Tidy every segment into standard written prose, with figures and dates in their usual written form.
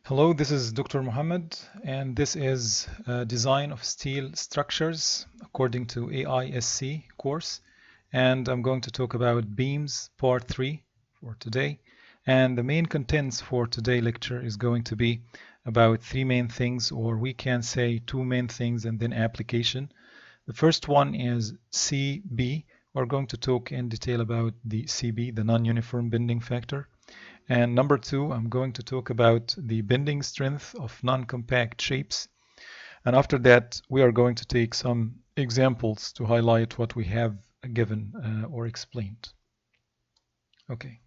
Hello, this is Dr. Muhammad, and this is Design of Steel Structures according to AISC course. And I'm going to talk about beams, part 3 for today. And the main contents for today's lecture is going to be about three main things, or we can say two main things and then application. The first one is CB. We're going to talk in detail about the CB, the non-uniform bending factor. And number two, I'm going to talk about the bending strength of non-compact shapes. And after that, we are going to take some examples to highlight what we have given or explained. Okay.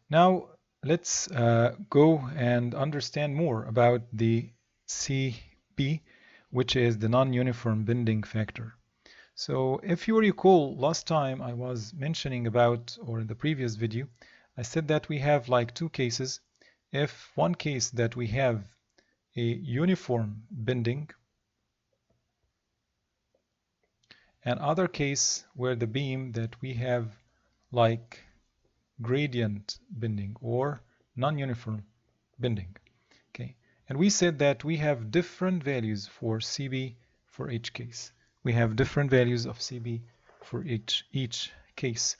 Now, let's go and understand more about the CB, which is the non-uniform bending factor. So if you recall, last time I was mentioning about, or in the previous video, I said that we have like two cases. If one case that we have a uniform bending, and other case where the beam that we have like gradient bending or non-uniform bending. Okay, and we said that we have different values for CB for each case. We have different values of CB for each case.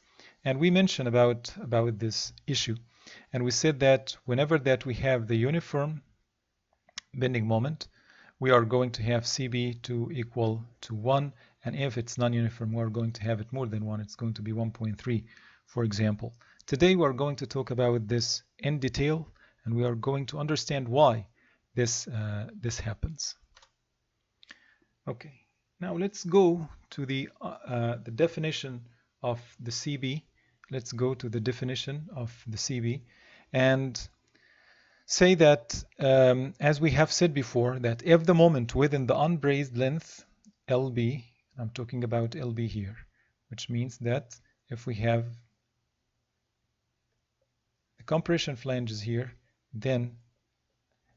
And we mentioned about this issue, and we said that whenever that we have the uniform bending moment, we are going to have CB to equal to 1, and if it's non-uniform, we're going to have it more than 1. It's going to be 1.3, for example. Today we are going to talk about this in detail, and we are going to understand why this happens. Okay, now let's go to the definition of the CB. Let's go to the definition of the CB and say that, as we have said before, that if the moment within the unbraced length LB, I'm talking about LB here, which means that if we have the compression flanges here, then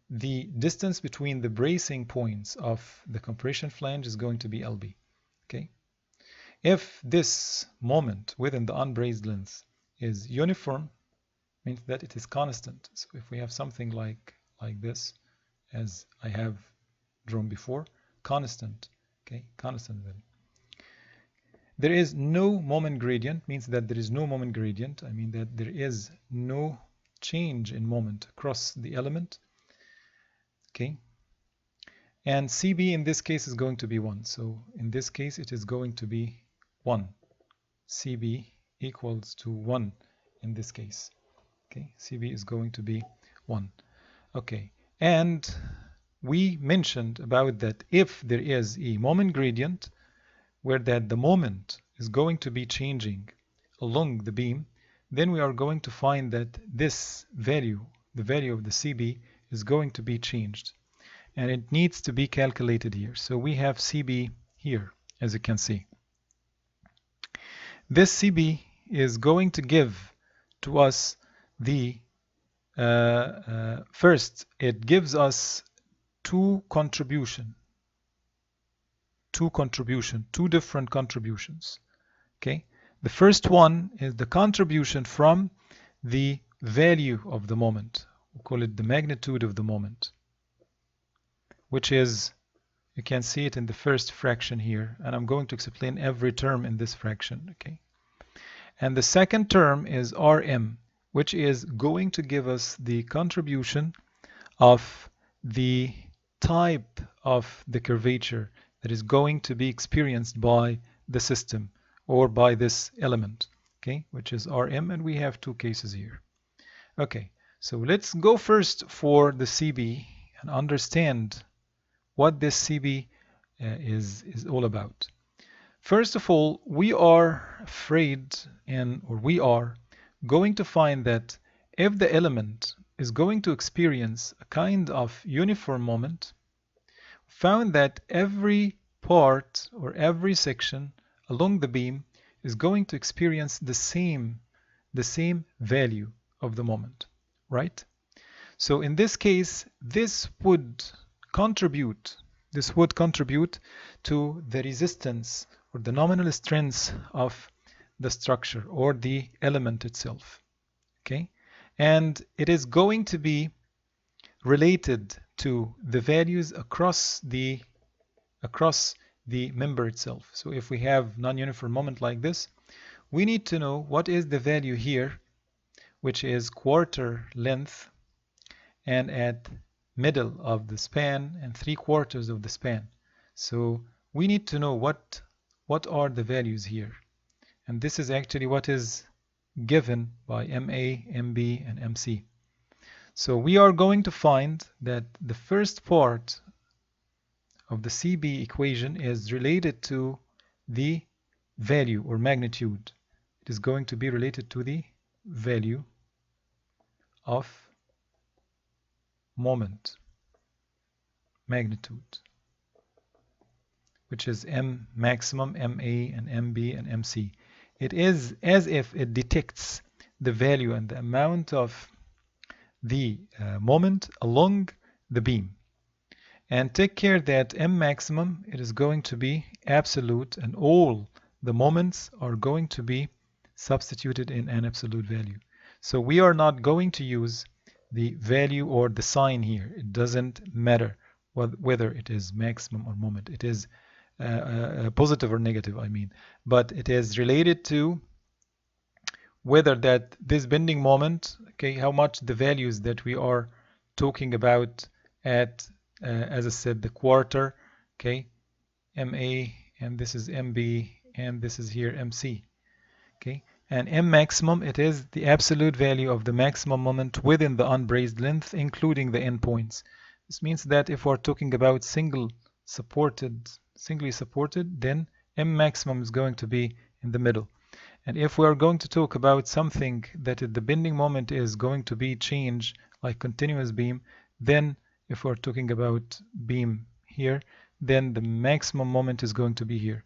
the distance between the bracing points of the compression flange is going to be LB. Okay. If this moment within the unbraced length is uniform, means that it is constant. So if we have something like this, as I have drawn before, constant, okay, constant value. There is no moment gradient, means that there is no moment gradient. I mean that there is no change in moment across the element, okay. And CB in this case is going to be 1. So in this case, it is going to be 1. CB equals to 1 in this case. Okay, CB is going to be 1. Okay, and we mentioned about that if there is a moment gradient where that the moment is going to be changing along the beam, then we are going to find that this value, the value of the CB, is going to be changed. And it needs to be calculated here. So we have CB here, as you can see. This CB is going to give to us the first, it gives us two different contributions. Okay, the first one is the contribution from the value of the moment. We call it the magnitude of the moment, which is, you can see it in the first fraction here, and I'm going to explain every term in this fraction. Okay, and the second term is Rm, which is going to give us the contribution of the type of the curvature that is going to be experienced by the system or by this element, okay, which is Rm, and we have two cases here. Okay, so let's go first for the CB and understand what this CB is all about. First of all, we are we are going to find that if the element is going to experience a kind of uniform moment, found that every part or every section along the beam is going to experience the same value of the moment, right? So in this case, this would contribute to the resistance or the nominal strength of the structure or the element itself. Okay, and it is going to be related to the values across the member itself. So if we have non-uniform moment like this, we need to know what is the value here, which is quarter length and at middle of the span and 3/4 of the span. So we need to know what are the values here. And this is actually what is given by MA, MB, and MC. So we are going to find that the first part of the CB equation is related to the value or magnitude. It is going to be related to the value of moment magnitude, which is M maximum, MA, and MB, and MC. It is as if it detects the value and the amount of the moment along the beam. And take care that M maximum, it is going to be absolute, and all the moments are going to be substituted in an absolute value. So we are not going to use the value or the sign here. It doesn't matter whether it is maximum or moment. It is positive or negative, I mean. But it is related to whether that this bending moment, okay, how much the values that we are talking about at, as I said, the quarter, okay, MA, and this is MB, and this is here MC, okay. And M maximum, it is the absolute value of the maximum moment within the unbraced length, including the endpoints. This means that if we're talking about singly supported, then M maximum is going to be in the middle. And if we are going to talk about something that the bending moment is going to be changed, like continuous beam, then if we're talking about beam here, then the maximum moment is going to be here.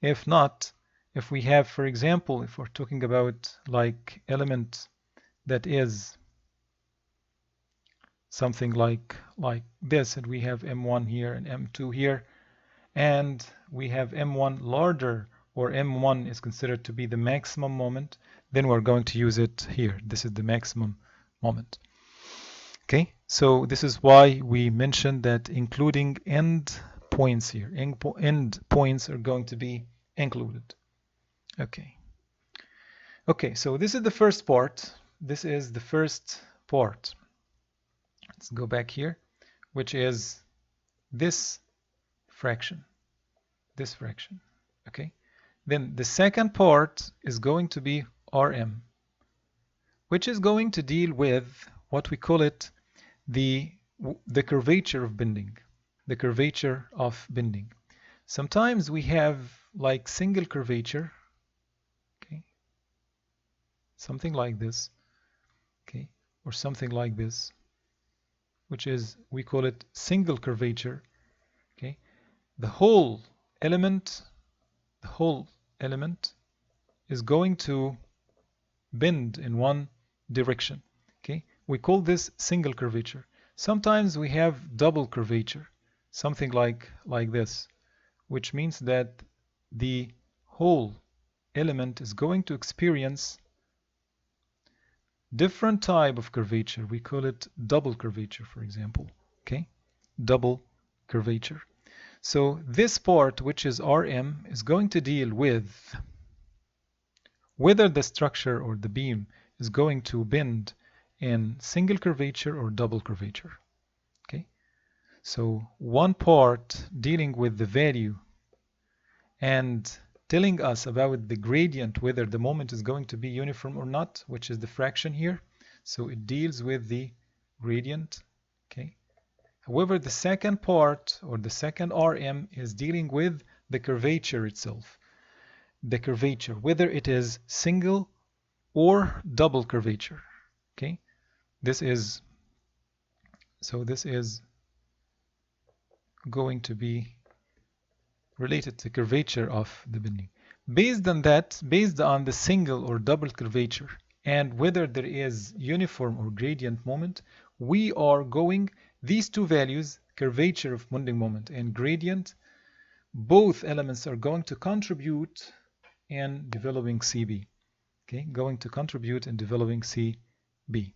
If not, if we have, for example, if we're talking about like element that is something like this, and we have M1 here and M2 here, and we have M1 larger, or M1 is considered to be the maximum moment, then we're going to use it here. This is the maximum moment. Okay, so this is why we mentioned that including end points here. End points are going to be included. Okay. Okay, so this is the first part. This is the first part. Let's go back here, which is this fraction. This fraction. Okay. Then the second part is going to be RM, which is going to deal with what we call it the curvature of bending. The curvature of bending. Sometimes we have like single curvature, okay, something like this, okay, or something like this, which is, we call it single curvature, okay. The whole element is going to bend in one direction, okay. We call this single curvature. Sometimes we have double curvature, something like this, which means that the whole element is going to experience different type of curvature. We call it double curvature, for example, okay, double curvature. So this part, which is RM, is going to deal with whether the structure or the beam is going to bend in single curvature or double curvature. Okay, so one part dealing with the value and telling us about the gradient, whether the moment is going to be uniform or not, which is the fraction here. So it deals with the gradient. Okay. However, the second part, or the second RM, is dealing with the curvature itself. The curvature, whether it is single or double curvature. Okay. This is going to be related to curvature of the bending. Based on that, based on the single or double curvature, and whether there is uniform or gradient moment, we are going, these two values, curvature of bending moment and gradient, both elements are going to contribute in developing CB. Okay, going to contribute in developing CB.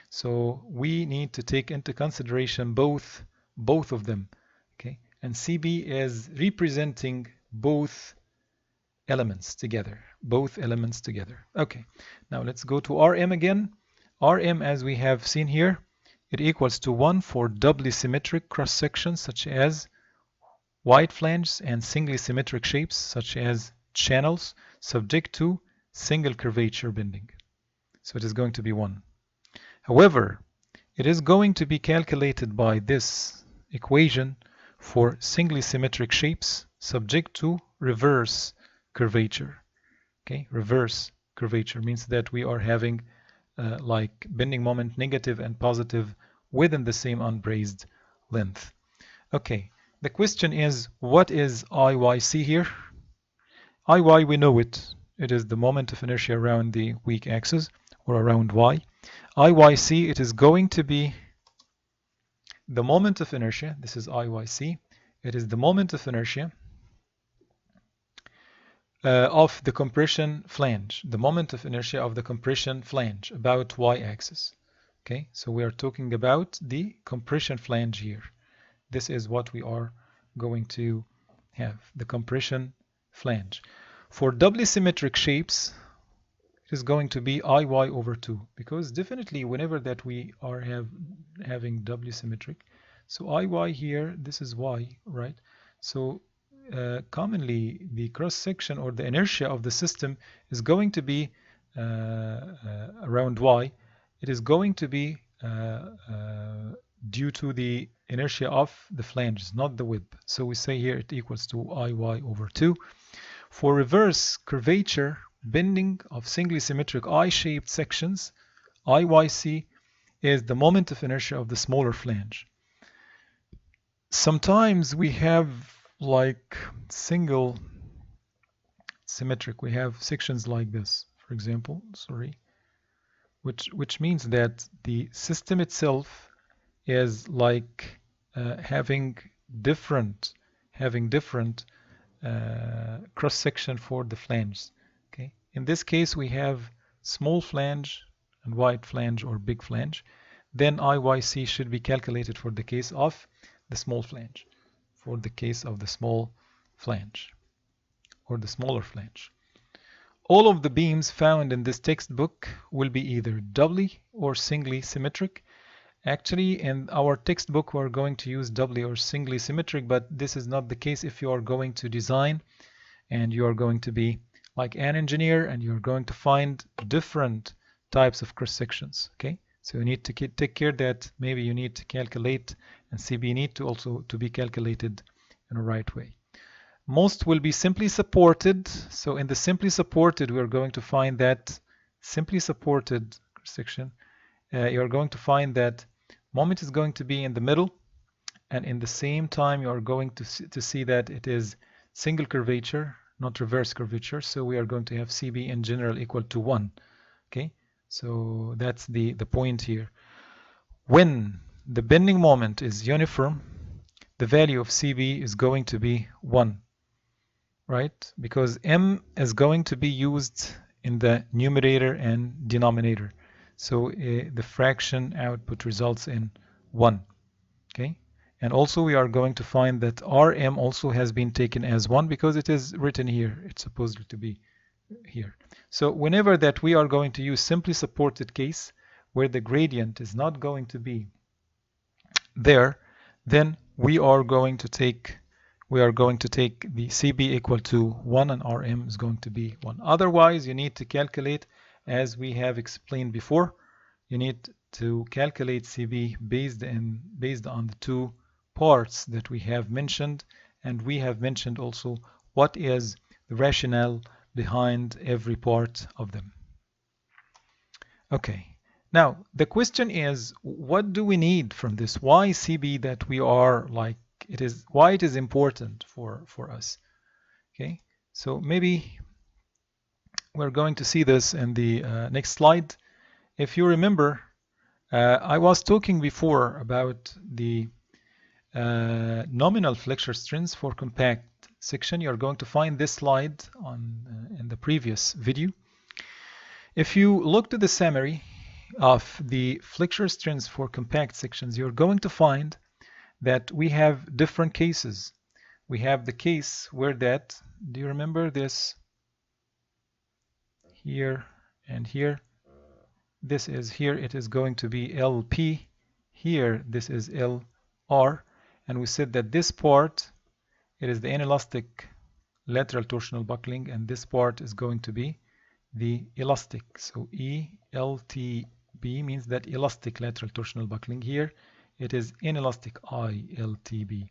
So we need to take into consideration both of them. Okay, and CB is representing both elements together. Okay, now let's go to RM again. RM, as we have seen here, it equals to 1 for doubly symmetric cross sections such as wide flanges and singly symmetric shapes such as channels subject to single curvature bending. So it is going to be 1. However, it is going to be calculated by this equation for singly symmetric shapes subject to reverse curvature. Okay, reverse curvature means that we are having like bending moment negative and positive within the same unbraced length. Okay, the question is, what is IYC here? IY, we know it. It is the moment of inertia around the weak axis or around Y. IYC, it is going to be the moment of inertia. This is IYC. It is the moment of inertia of the compression flange, the moment of inertia of the compression flange about y-axis. Okay, so we are talking about the compression flange here. This is what we are going to have, the compression flange. For doubly symmetric shapes, it is going to be IY over 2, because definitely whenever that we are having doubly symmetric, so IY here, this is Y, right? So commonly the cross section or the inertia of the system is going to be around Y. It is going to be due to the inertia of the flanges, not the width. So we say here it equals to IY over 2. For reverse curvature bending of singly symmetric I-shaped sections, IYC is the moment of inertia of the smaller flange. Sometimes we have like single symmetric, we have sections like this, for example, which means that the system itself is like having different cross section for the flanges. Okay, in this case we have small flange and wide flange or big flange. Then IYC should be calculated for the case of the small flange, for the case of the small flange or the smaller flange. All of the beams found in this textbook will be either doubly or singly symmetric. Actually, in our textbook we're going to use doubly or singly symmetric, but this is not the case if you are going to design and you are going to be like an engineer and you're going to find different types of cross sections. Okay, so you need to take care that maybe you need to calculate, and CB need to also to be calculated in a right way. Most will be simply supported. So in the simply supported, we are going to find that simply supported section, you are going to find that moment is going to be in the middle, and in the same time you are going to see that it is single curvature, not reverse curvature. So we are going to have CB in general equal to 1. Okay, so that's the point here. When the bending moment is uniform, the value of CB is going to be 1. Right? Because M is going to be used in the numerator and denominator. So the fraction output results in 1. Okay? And also we are going to find that RM also has been taken as 1 because it is written here. It's supposed to be here. So whenever that we are going to use simply supported case where the gradient is not going to be there, then we are going to take the CB equal to 1 and RM is going to be 1. Otherwise, you need to calculate, as we have explained before, you need to calculate CB based on the 2 parts that we have mentioned, and we have mentioned also what is the rationale behind every part of them. Okay, now the question is, what do we need from this? Why CB that we are like, why it is important for us? Okay, so maybe we're going to see this in the next slide. If you remember, I was talking before about the nominal flexure strength for compact section. You're going to find this slide in the previous video. If you look to the summary, of the flexure strengths for compact sections, you're going to find that we have different cases. We have the case where that, do you remember this? Here and here. This is here, it is going to be LP. Here, this is LR. And we said that this part, it is the inelastic lateral torsional buckling, and this part is going to be the elastic. So ELTB means that elastic lateral torsional buckling. Here, it is inelastic ILTB.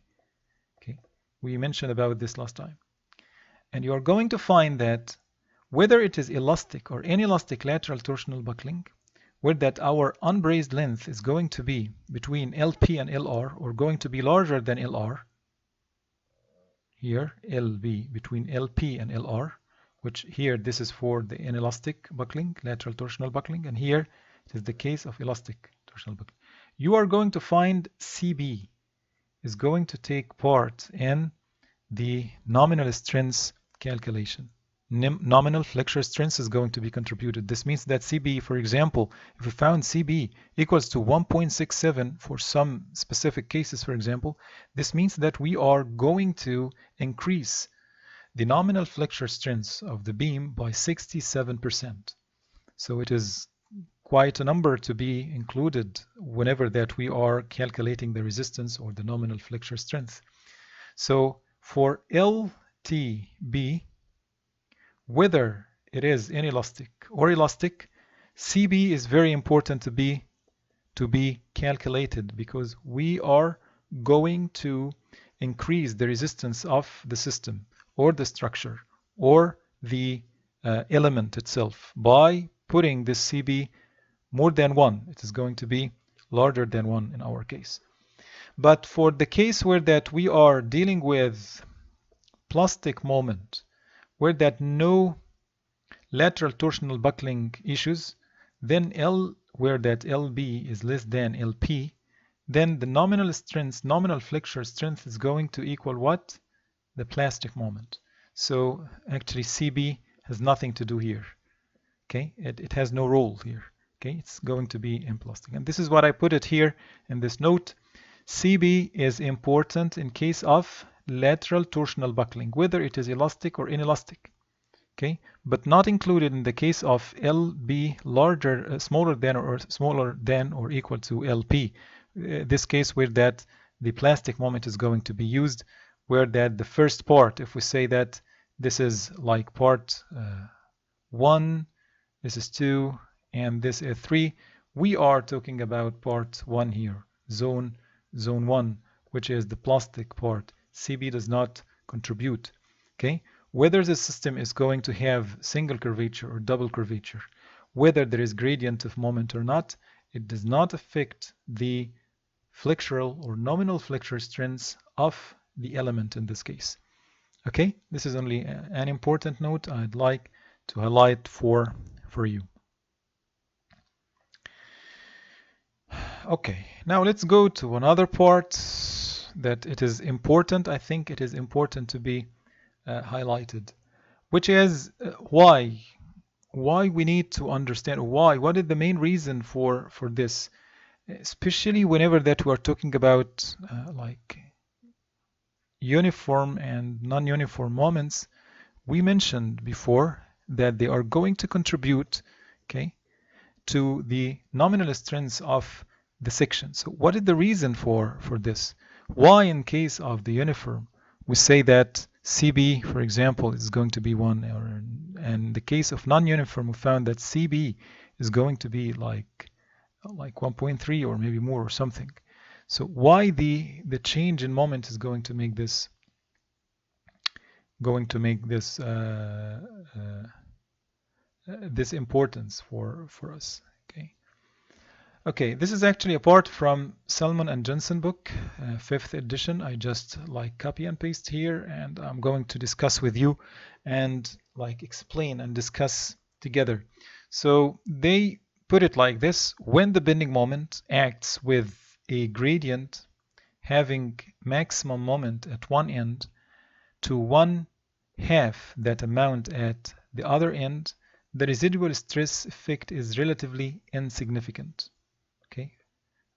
Okay, we mentioned about this last time. And you are going to find that whether it is elastic or inelastic lateral torsional buckling, where that our unbraced length is going to be between LP and LR, or going to be larger than LR. Here, LB between LP and LR, which here this is for the inelastic buckling, lateral torsional buckling, and here it is the case of elastic torsional buckling. You are going to find CB is going to take part in the nominal strength calculation. Nominal flexure strength is going to be contributed. This means that CB, for example, if we found CB equals to 1.67 for some specific cases, for example, this means that we are going to increase the nominal flexure strength of the beam by 67%. So it is quite a number to be included whenever that we are calculating the resistance or the nominal flexure strength. So for LTB, whether it is inelastic or elastic, CB is very important to be calculated, because we are going to increase the resistance of the system or the structure or the element itself by putting this CB more than 1. It is going to be larger than 1 in our case. But for the case where that we are dealing with plastic moment, where that no lateral torsional buckling issues, then where that LB is less than LP, then the nominal strength, nominal flexure strength is going to equal what? The plastic moment. So actually CB has nothing to do here. Okay, it has no role here. Okay, it's going to be in plastic. And this is what I put it here in this note. CB is important in case of lateral torsional buckling, whether it is elastic or inelastic. Okay, but not included in the case of LB larger, smaller than or equal to LP. This case where that the plastic moment is going to be used, where that the first part, if we say that this is like part 1, this is 2, and this is 3, we are talking about part 1 here, zone 1, which is the plastic part. CB does not contribute. Okay, whether the system is going to have single curvature or double curvature, whether there is gradient of moment or not, it does not affect the flexural or nominal flexure strengths of the element in this case. Okay, this is only an important note I'd like to highlight for you. Okay, now let's go to another part that it is important. I think it is important to be highlighted, which is why we need to understand what is the main reason for this, especially whenever that we are talking about like uniform and non-uniform moments. We mentioned before that they are going to contribute, okay, to the nominal strength of the section. So what is the reason for this? Why in case of the uniform we say that CB, for example, is going to be 1, or in the case of non-uniform we found that CB is going to be like 1.3 or maybe more or something. So why the change in moment is going to make this this importance for us. Okay, this is actually a part from Salmon and Jensen book, 5th edition. I just like copy and paste here, and I'm going to discuss with you and like explain and discuss together. So they put it like this: when the bending moment acts with a gradient having maximum moment at one end to 1/2 that amount at the other end, the residual stress effect is relatively insignificant. Okay,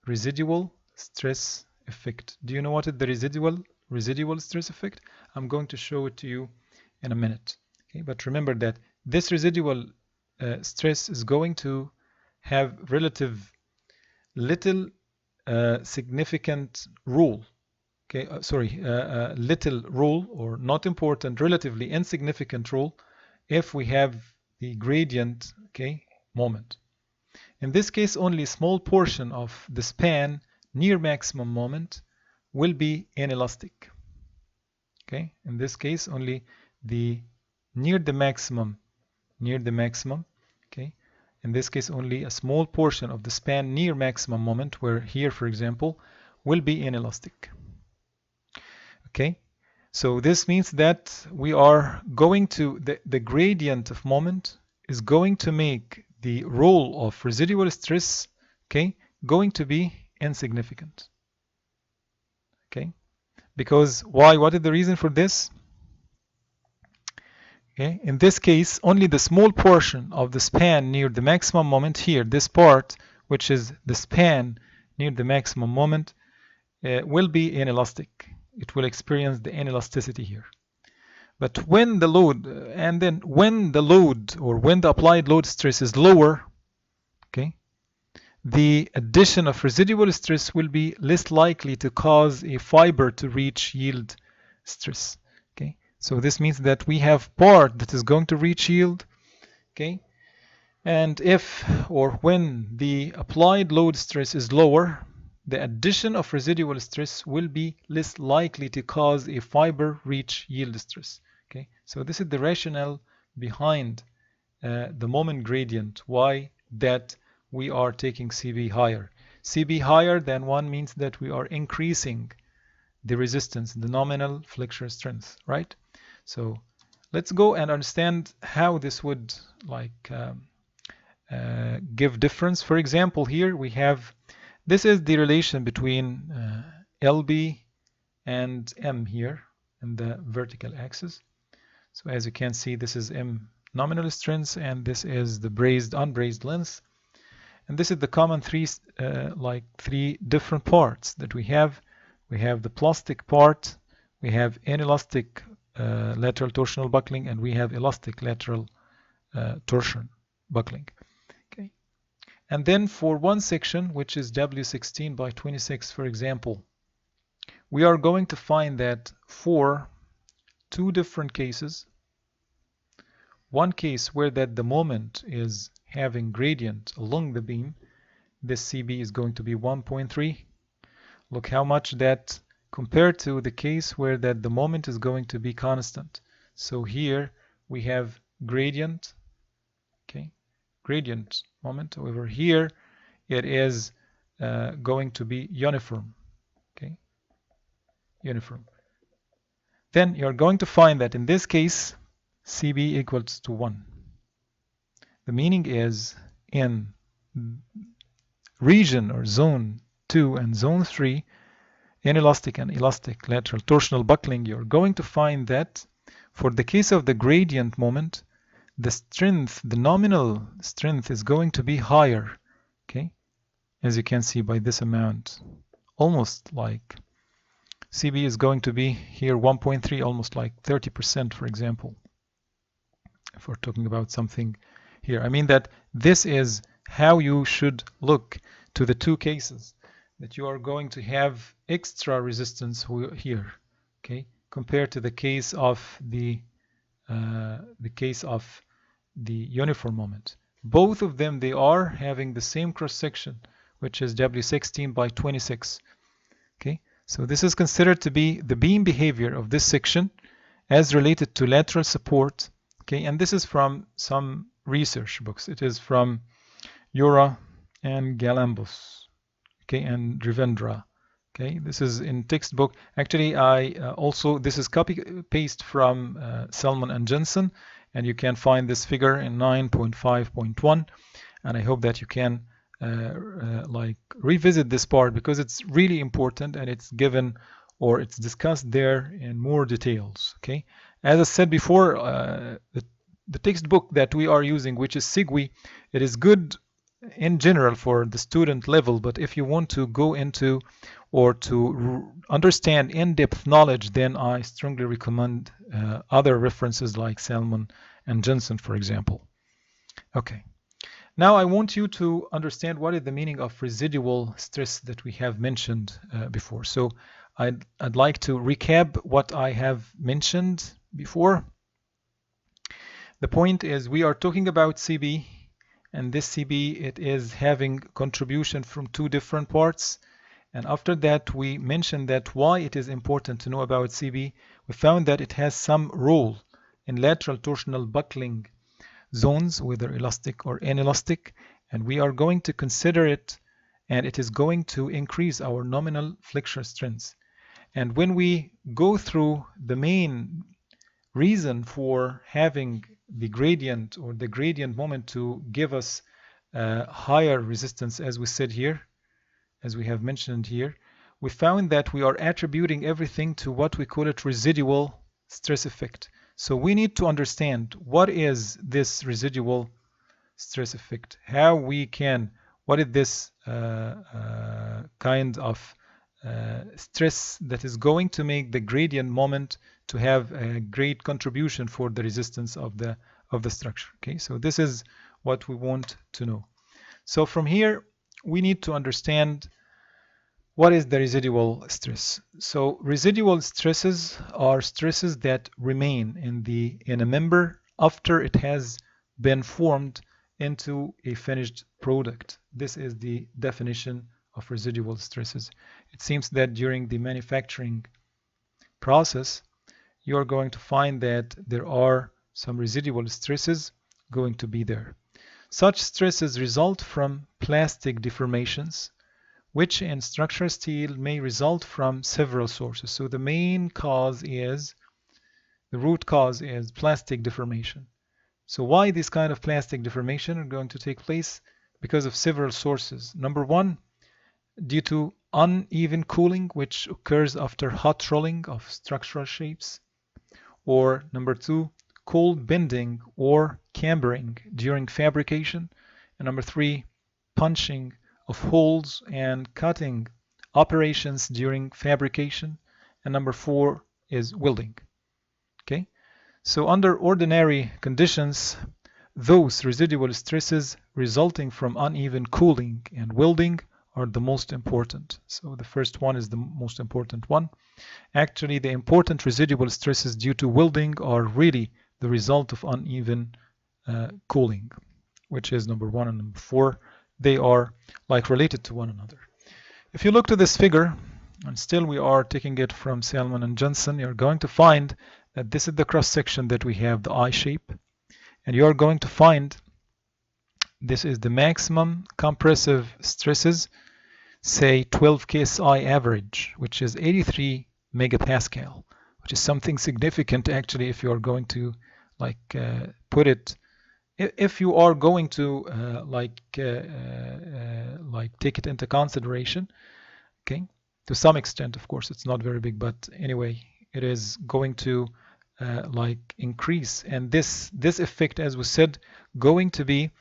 residual stress effect. Do you know what is the residual stress effect? I'm going to show it to you in a minute. Okay, but remember that this residual stress is going to have relative little significant rule. Okay, little rule, or not important, relatively insignificant rule if we have the gradient, okay, moment. In this case, only a small portion of the span near maximum moment will be inelastic. Okay, in this case, only the near the maximum, okay, in this case, only a small portion of the span near maximum moment, where here, for example, will be inelastic. Okay, so this means that we are going to, the gradient of moment is going to make the role of residual stress, okay, going to be insignificant. Okay, because why? What is the reason for this? Okay, in this case, only the small portion of the span near the maximum moment here, this part, which is the span near the maximum moment, will be inelastic. It will experience the inelasticity here. But when the load, and then when the load, or when the applied load stress is lower, okay, the addition of residual stress will be less likely to cause a fiber to reach yield stress. Okay, so this means that we have part that is going to reach yield, okay, and if, or when the applied load stress is lower, the addition of residual stress will be less likely to cause a fiber reach yield stress. Okay, so this is the rationale behind the moment gradient, why that we are taking CB higher. CB higher than 1 means that we are increasing the resistance, the nominal flexure strength, right? So let's go and understand how this would like give difference. For example, here we have, this is the relation between LB and M here in the vertical axis. So as you can see, this is M nominal strength, and this is the unbrazed length. And this is the common three different parts that we have. We have the plastic part, we have inelastic lateral torsional buckling, and we have elastic lateral torsion buckling. Okay. And then for one section, which is W16 by 26, for example, we are going to find that for two different cases, one case where that the moment is having gradient along the beam, this CB is going to be 1.3. Look how much that compared to the case where that the moment is going to be constant. So here we have gradient, okay, gradient moment. Over here it is going to be uniform, okay, uniform. Then you're going to find that in this case CB equals to 1. The meaning is in region or zone 2 and zone 3, inelastic and elastic lateral torsional buckling, you're going to find that for the case of the gradient moment, the strength, the nominal strength is going to be higher, okay, as you can see by this amount, almost like CB is going to be here 1.3, almost like 30%, for example, if we're talking about something here. I mean that this is how you should look to the two cases, that you are going to have extra resistance here, okay, compared to the case of the uniform moment. Both of them, they are having the same cross section, which is W16 by 26. Okay, so this is considered to be the beam behavior of this section as related to lateral support. Okay, and this is from some research books. It is from Yura and Galambos, okay, and Rivendra. Okay, this is in textbook. Actually, I also, this is copy paste from Salmon and Jensen, and you can find this figure in 9.5.1, and I hope that you can like revisit this part, because it's really important and it's given, or it's discussed there in more details. Okay, as I said before, the textbook that we are using, which is SIGWI, it is good in general for the student level, but if you want to go into or to understand in-depth knowledge, then I strongly recommend other references like Salmon and Jensen, for example. Okay. Now I want you to understand what is the meaning of residual stress that we have mentioned before. So I'd like to recap what I have mentioned before. The point is we are talking about CB, and this CB, it is having contribution from two different parts. And after that, we mentioned that why it is important to know about CB. We found that it has some role in lateral torsional buckling zones, whether elastic or inelastic, and we are going to consider it, and it is going to increase our nominal flexure strength. And when we go through the main reason for having the gradient or the gradient moment to give us higher resistance, as we said here, as we have mentioned here, we found that we are attributing everything to what we call it residual stress effect. So we need to understand what is this residual stress effect, how we can, what is this kind of stress that is going to make the gradient moment to have a great contribution for the resistance of the structure. Okay, so this is what we want to know. So from here we need to understand what is the residual stress. So residual stresses are stresses that remain in a member after it has been formed into a finished product. This is the definition of residual stresses. It seems that during the manufacturing process you are going to find that there are some residual stresses going to be there. Such stresses result from plastic deformations, which in structural steel may result from several sources. So the main cause is, the root cause is plastic deformation. So why this kind of plastic deformation are going to take place? Because of several sources. Number one, due to uneven cooling, which occurs after hot rolling of structural shapes. Or number two, cold bending or cambering during fabrication. And number three, punching of holes and cutting operations during fabrication. And number four is welding. Okay, so under ordinary conditions, those residual stresses resulting from uneven cooling and welding are the most important. So the first one is the most important one. Actually, the important residual stresses due to welding are really the result of uneven cooling, which is number one and number four. They are like related to one another. If you look to this figure, and still we are taking it from Salmon and Jensen, you're going to find that this is the cross section that we have, the I shape, and you are going to find this is the maximum compressive stresses, say 12 KSI average, which is 83 megapascal, which is something significant actually if you are going to put it, if you are going to take it into consideration. Okay, to some extent, of course, it's not very big, but anyway, it is going to increase, and this effect, as we said, going to be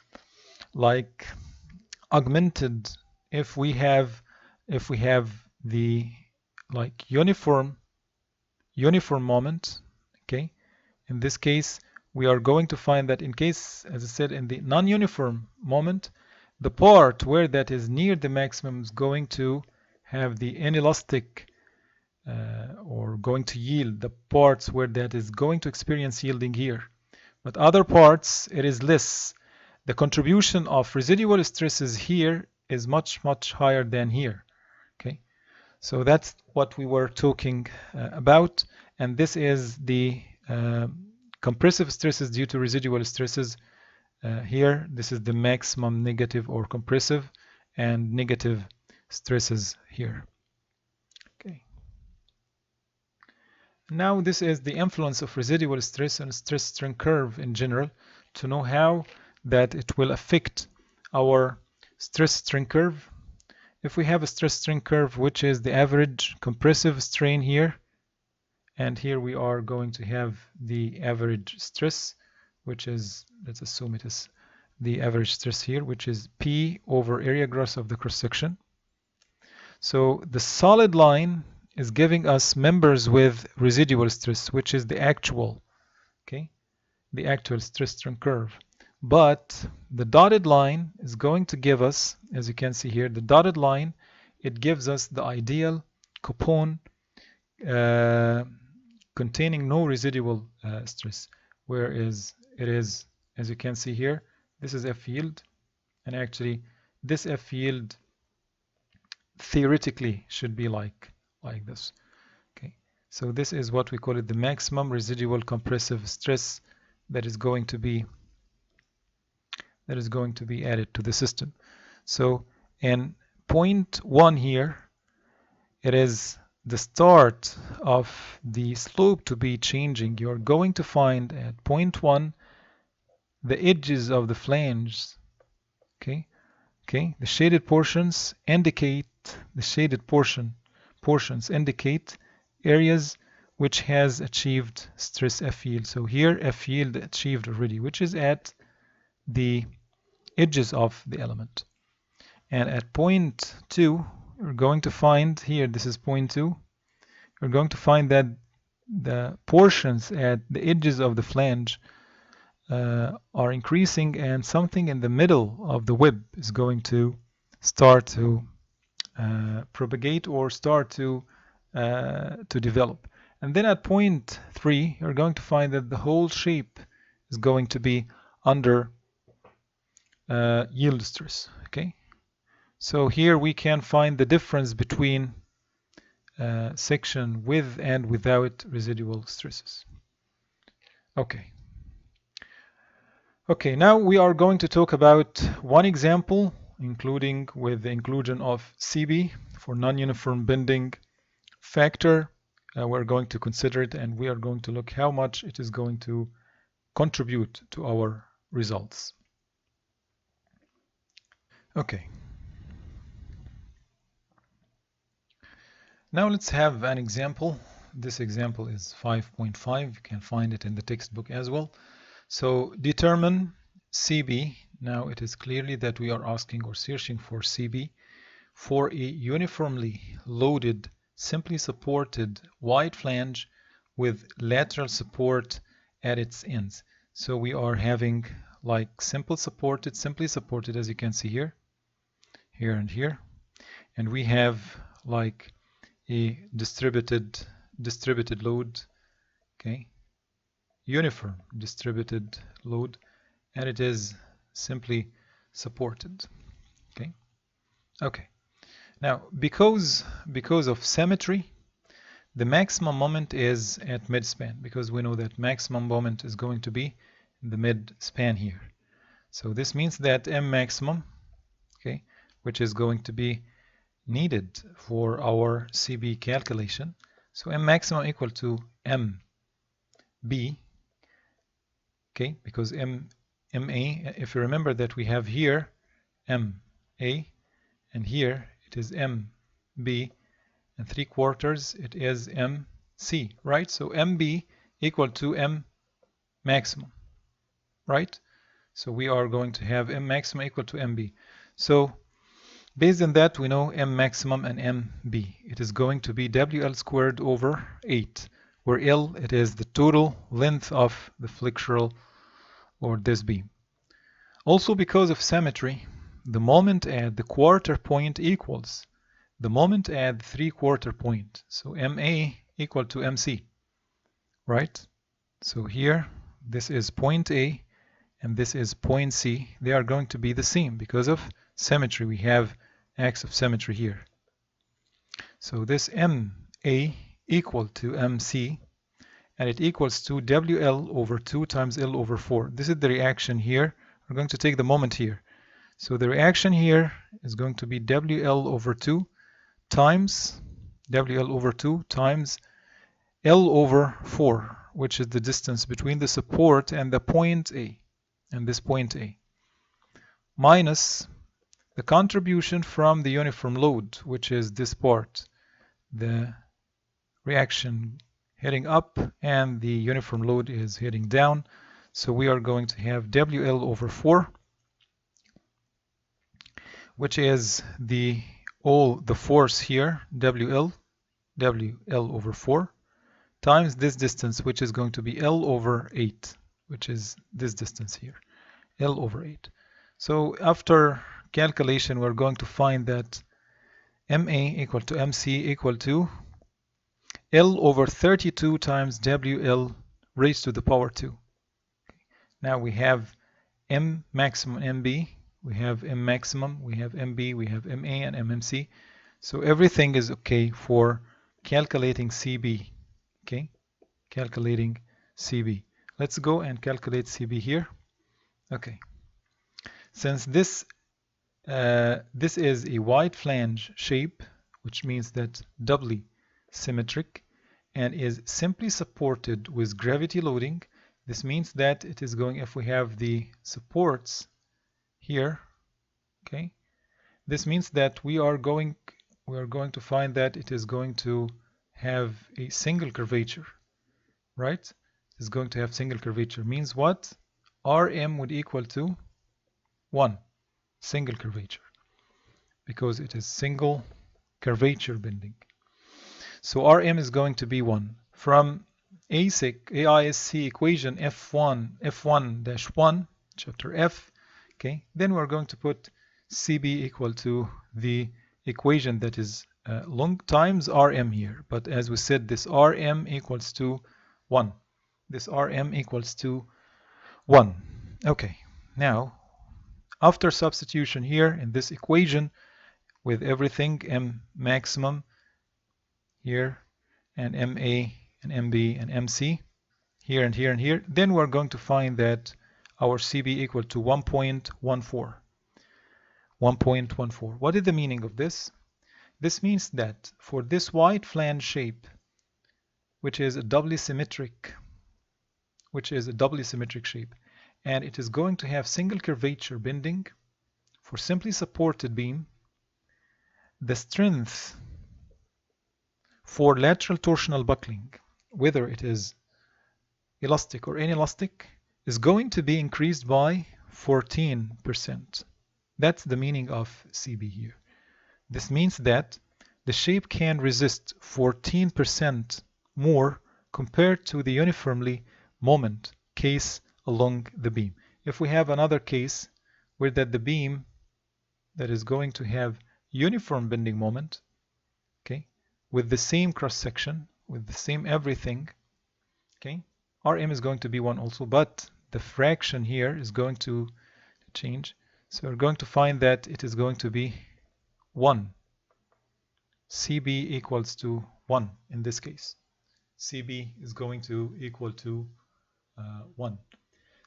augmented if we have the uniform moment. Okay, in this case we are going to find that in case, as I said, in the non-uniform moment, the part where that is near the maximum is going to have the inelastic or going to yield, the parts where that is going to experience yielding here. But other parts, it is less. The contribution of residual stresses here is much higher than here. Okay, so that's what we were talking about, and this is the compressive stresses due to residual stresses. Here, this is the maximum negative or compressive, and negative stresses here. Okay. Now this is the influence of residual stress and stress strain curve in general, to know how that it will affect our stress strain curve. If we have a stress strain curve, which is the average compressive strain here, and here we are going to have the average stress, which is, let's assume it is the average stress here, which is P over area gross of the cross section. So the solid line is giving us members with residual stress, which is the actual, okay, the actual stress strain curve. But the dotted line is going to give us, as you can see here, the dotted line, it gives us the ideal coupon containing no residual stress, whereas it is, as you can see here, this is F yield, and actually this F yield theoretically should be like this. Okay, so this is what we call it, the maximum residual compressive stress that is going to be added to the system. So in point 1 here, it is the start of the slope to be changing. You're going to find at point 1 the edges of the flanges. Okay, the shaded portions indicate portions indicate areas which has achieved stress F yield. So here F yield achieved already, which is at the edges of the element. And at point 2, we're going to find here, this is point 2, we're going to find that the portions at the edges of the flange are increasing, and something in the middle of the web is going to start to propagate or start to develop. And then at point 3, you're going to find that the whole shape is going to be under yield stress. Okay, so here we can find the difference between section with and without residual stresses. Okay, now we are going to talk about one example, including with the inclusion of CB for non-uniform bending factor. We're going to consider it, and we are going to look how much it is going to contribute to our results. Okay. Now let's have an example. This example is 5.5. You can find it in the textbook as well. So determine CB. Now it is clearly that we are asking or searching for CB for a uniformly loaded, simply supported wide flange with lateral support at its ends. So we are having like simply supported as you can see here and here, and we have like a distributed load, okay, uniform distributed load, and it is simply supported. Okay. Now because of symmetry, the maximum moment is at mid-span, because we know that maximum moment is going to be in the mid-span here. So this means that M maximum, okay, which is going to be needed for our CB calculation. So M maximum equal to MB, okay, because MA, if you remember that we have here MA, and here it is MB, and 3/4 it is MC, right? So MB equal to M maximum, right? So we are going to have M maximum equal to MB. So based on that, we know M maximum and MB. It is going to be WL squared over 8, where L, it is the total length of the flexural or this beam. Also, because of symmetry, the moment at the quarter point equals the moment at the 3/4 point. So MA equal to MC, right? So here, this is point A and this is point C. They are going to be the same because of symmetry. We have acts of symmetry here. So this MA equal to MC, and it equals to WL over 2 times L over 4. This is the reaction here. We're going to take the moment here. So the reaction here is going to be WL over 2 times WL over 2 times L over 4, which is the distance between the support and the point A, and this point A, minus the contribution from the uniform load, which is this part, the reaction heading up and the uniform load is heading down. So we are going to have WL over 4, which is the force here, WL over 4, times this distance, which is going to be L over 8, which is this distance here, L over 8. So after calculation, we're going to find that MA equal to MC equal to L over 32 times WL raised to the power 2. Now we have M maximum MB, we have M maximum, we have MB, we have MA and MMC. So everything is okay for calculating CB. Okay, calculating CB. Let's go and calculate CB here. Okay, since this is a wide flange shape, which means that doubly symmetric and is simply supported with gravity loading, this means that it is going, if we have the supports here, okay, this means that we are going to find that it is going to have a single curvature, right? It's going to have single curvature. Means what? RM would equal to 1, single curvature, because it is single curvature bending. So RM is going to be 1. From AISC equation F1-1, chapter F, okay, then we're going to put CB equal to the equation that is long times RM here. But as we said, this RM equals to 1. This RM equals to 1. Okay, now after substitution here in this equation with everything, M maximum here and MA and MB and MC here and here and here, then we're going to find that our CB equal to 1.14. 1.14. What is the meaning of this? This means that for this wide flange shape, which is a doubly symmetric shape, and it is going to have single curvature bending for simply supported beam, the strength for lateral torsional buckling, whether it is elastic or inelastic, is going to be increased by 14%. That's the meaning of CB here. This means that the shape can resist 14% more compared to the uniformly moment case along the beam. If we have another case where that the beam that is going to have uniform bending moment, okay, with the same cross section, with the same everything, okay, RM is going to be 1 also, but the fraction here is going to change. So we're going to find that it is going to be 1. CB equals to 1 in this case. CB is going to equal to 1.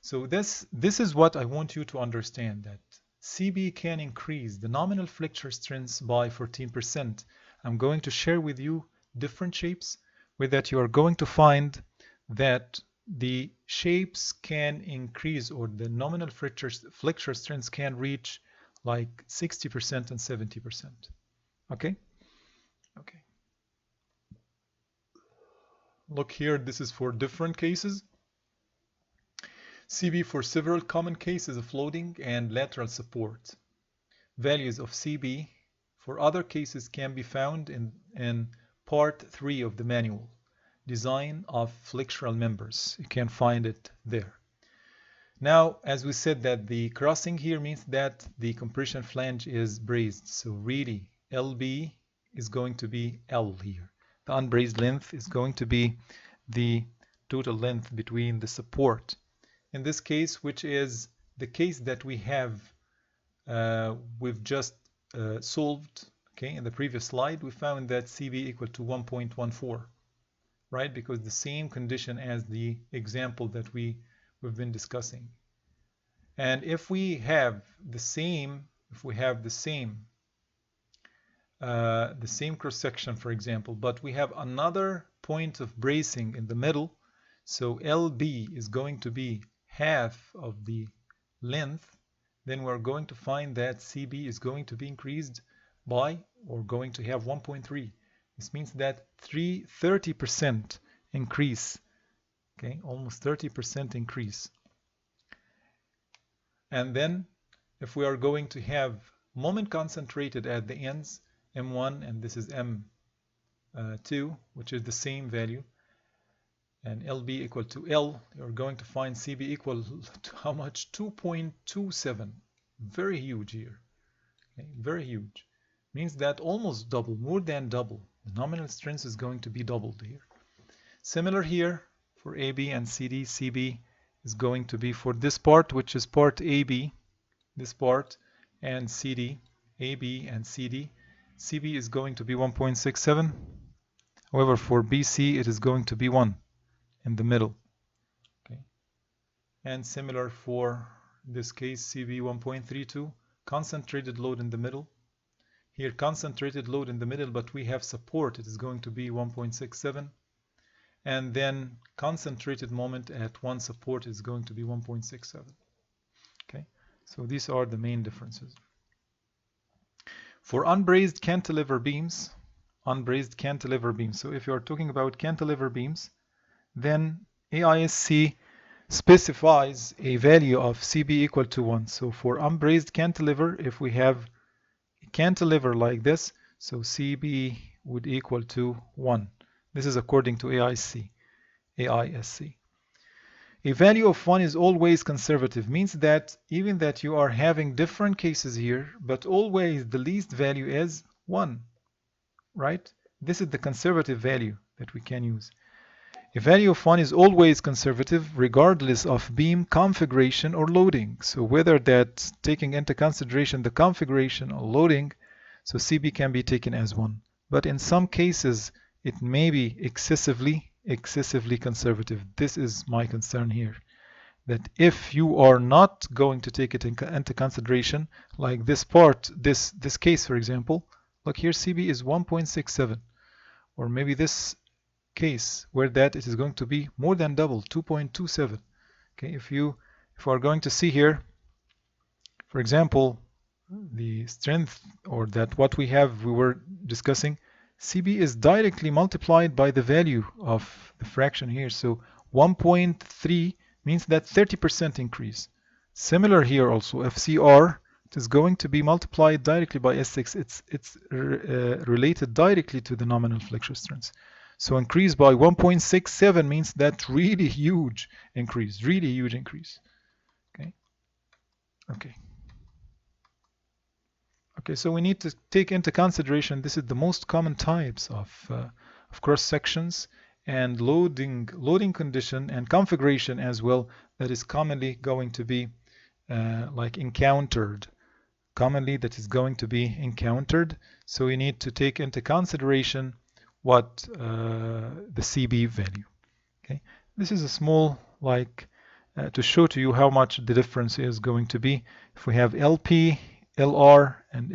So this is what I want you to understand, that CB can increase the nominal flexure strength by 14%. I'm going to share with you different shapes where that you are going to find that the shapes can increase, or the nominal flexure strength can reach like 60% and 70%. Okay? Okay. Look here, this is for different cases. CB for several common cases of loading and lateral support. Values of CB for other cases can be found in part 3 of the manual, Design of Flexural Members. You can find it there. Now, as we said, that the crossing here means that the compression flange is braced. So really, LB is going to be L here. The unbraced length is going to be the total length between the support. In this case, which is the case that we have, we've just solved, okay, in the previous slide, we found that CB equal to 1.14, right? Because the same condition as the example that we've been discussing. And if we have the same, the same cross section, for example, but we have another point of bracing in the middle, so LB is going to be half of the length, then we're going to find that CB is going to be increased by, or going to have 1.3. This means that 30% increase, okay, almost 30% increase. And then if we are going to have moment concentrated at the ends, M1, and this is M2, which is the same value, and LB equal to L, you're going to find CB equal to how much? 2.27. Very huge here. Okay, very huge. Means that almost double, more than double. The nominal strength is going to be doubled here. Similar here for AB and CD. CB is going to be for this part, which is part AB, this part, and CD, AB and CD. CB is going to be 1.67. However, for BC, it is going to be 1 in the middle. Okay. And similar for this case, CB 1.32, concentrated load in the middle. Here, concentrated load in the middle, but we have support. It is going to be 1.67. And then concentrated moment at one support is going to be 1.67. Okay, so these are the main differences. For unbrazed cantilever beams, so if you are talking about cantilever beams, then AISC specifies a value of CB equal to 1. So for unbrazed cantilever, if we have a cantilever like this, so CB would equal to 1. This is according to AISC. A value of 1 is always conservative, means that even that you are having different cases here, but always the least value is 1, right? This is the conservative value that we can use. A value of 1 is always conservative regardless of beam configuration or loading. So whether that's taking into consideration the configuration or loading, so CB can be taken as 1. But in some cases, it may be excessively conservative. This is my concern here. That if you are not going to take it into consideration, like this part, this case for example, look here, CB is 1.67, or maybe this case where that it is going to be more than double, 2.27. Okay, if we are going to see here, for example, the strength, or that what we were discussing, CB is directly multiplied by the value of the fraction here. So 1.3 means that 30% increase. Similar here also, FCR, it is going to be multiplied directly by S6. It's related directly to the nominal flexure strength. So increase by 1.67 means that really huge increase, Okay. Okay, so we need to take into consideration this is the most common types of cross sections and loading condition and configuration as well that is commonly going to be encountered. So we need to take into consideration what the CB value. Okay, this is a small to show to you how much the difference is going to be. If we have LP, LR, and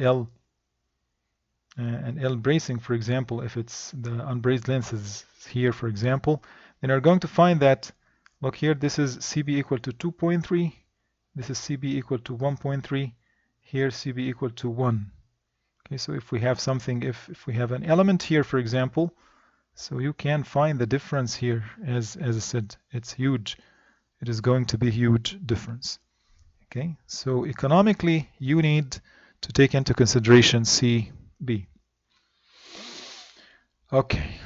L bracing, for example, if it's the unbraced lenses here, for example, then you're going to find that, look here, this is CB equal to 2.3, this is CB equal to 1.3, here CB equal to 1. Okay, so if we have something, if we have an element here, for example, so you can find the difference here. As I said, it's huge. It is going to be a huge difference. Okay, so economically, you need to take into consideration CB. Okay.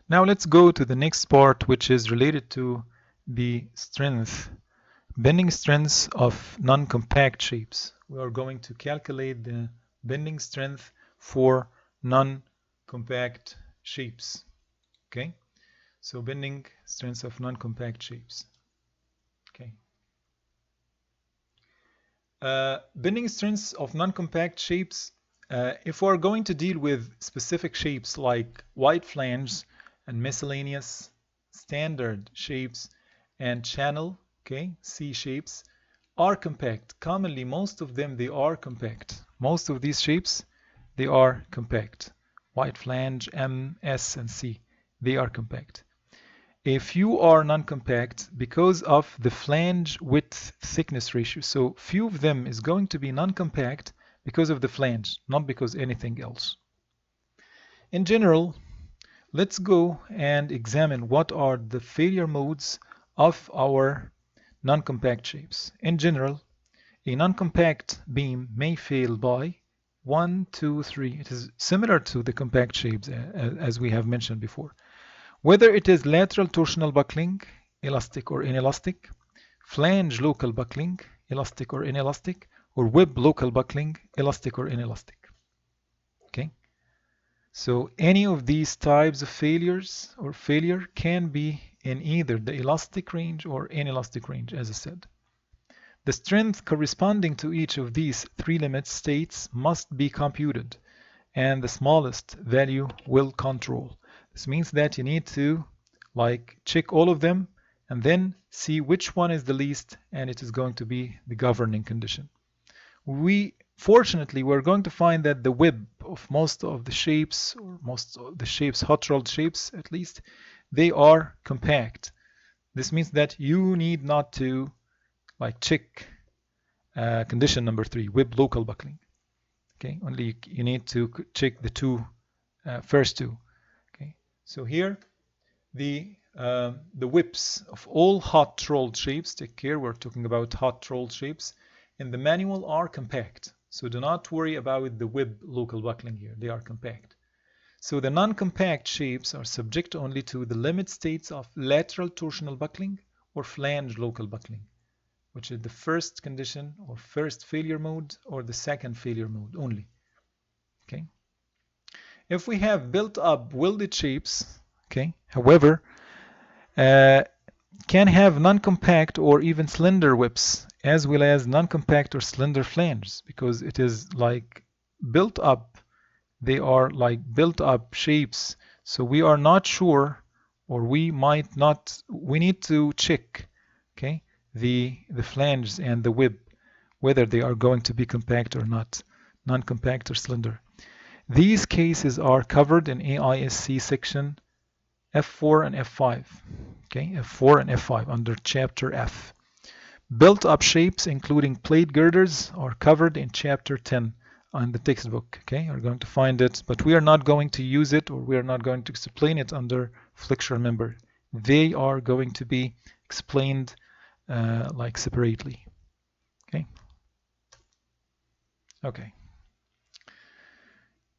Now let's go to the next part, which is related to the bending strengths of non-compact shapes. We are going to calculate the bending strength for non-compact shapes. Okay, so bending strengths of non-compact shapes. Okay. Bending strengths of non-compact shapes, if we're going to deal with specific shapes like wide flanges and miscellaneous, standard shapes, and channel, okay, C shapes, are compact. Commonly, most of them, they are compact. Most of these shapes, they are compact. Wide flange, M, S, and C, they are compact. A few are non-compact because of the flange width thickness ratio. So few of them is going to be non-compact because of the flange, not because anything else. In general, let's go and examine what are the failure modes of our non-compact shapes. In general, a non-compact beam may fail by 1, 2, 3. It is similar to the compact shapes as we have mentioned before. Whether it is lateral torsional buckling, elastic or inelastic, flange local buckling, elastic or inelastic, or web local buckling, elastic or inelastic. Okay? So any of these types of failures or failure can be in either the elastic range or inelastic range, as I said. The strength corresponding to each of these three limit states must be computed, and the smallest value will control. This means that you need to check all of them and then see which one is the least, and it is going to be the governing condition. Fortunately, we're going to find that the web of most of the shapes, or most of the shapes, hot rolled shapes at least, they are compact. This means that you need not to check condition number 3, web local buckling. Okay, only you need to check the first two. Okay, so here the whips of all hot rolled shapes, take care, we're talking about hot rolled shapes, in the manual are compact. So do not worry about the web local buckling here, they are compact. So the non-compact shapes are subject only to the limit states of lateral torsional buckling or flange local buckling, which is the first condition or first failure mode or the second failure mode only. Okay. If we have built up welded shapes, okay, however, can have non-compact or even slender whips, as well as non-compact or slender flanges, because it is built up. They are built up shapes, so we are not sure, or we might not. We need to check, okay, the flanges and the whip, whether they are going to be compact or not, non-compact or slender. These cases are covered in AISC section F4 and F5. Okay, F4 and F5 under chapter F. Built-up shapes, including plate girders, are covered in chapter 10 on the textbook. Okay, you're going to find it, but we are not going to use it, or we are not going to explain it under flexural member. They are going to be explained separately. Okay. Okay.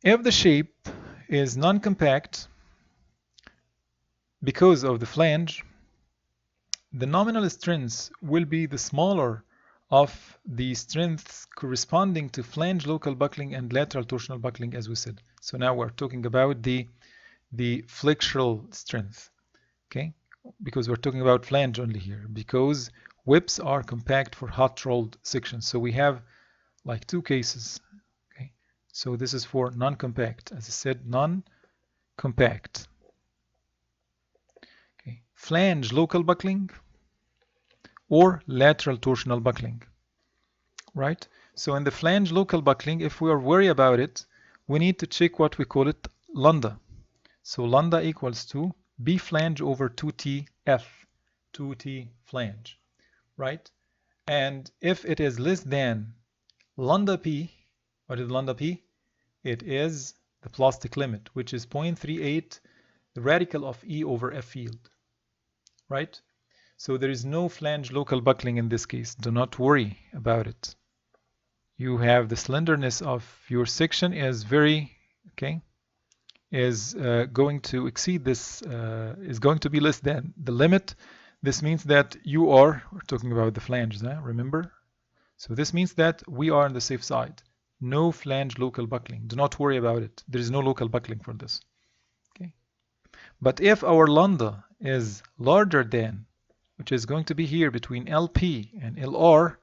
If the shape is non-compact because of the flange, the nominal strength will be the smaller of the strengths corresponding to flange local buckling and lateral torsional buckling, as we said. So now we're talking about the flexural strength, okay? Because we're talking about flange only here, because whips are compact for hot rolled sections. So we have two cases, okay? So this is for non-compact, as I said, non-compact. Okay. Flange local buckling or lateral torsional buckling, right? So in the flange local buckling, if we are worried about it, we need to check what we call it lambda. So lambda equals to B flange over 2T F, 2T flange, right? And if it is less than lambda P, what is lambda P? It is the plastic limit, which is 0.38, the radical of E over F field, right? So there is no flange local buckling in this case. Do not worry about it. You have the slenderness of your section is very, okay, is going to exceed this, is going to be less than the limit. This means that we're talking about the flanges, remember? So this means that we are on the safe side. No flange local buckling. Do not worry about it. There is no local buckling for this. Okay. But if our lambda is larger than, which is going to be here between LP and LR,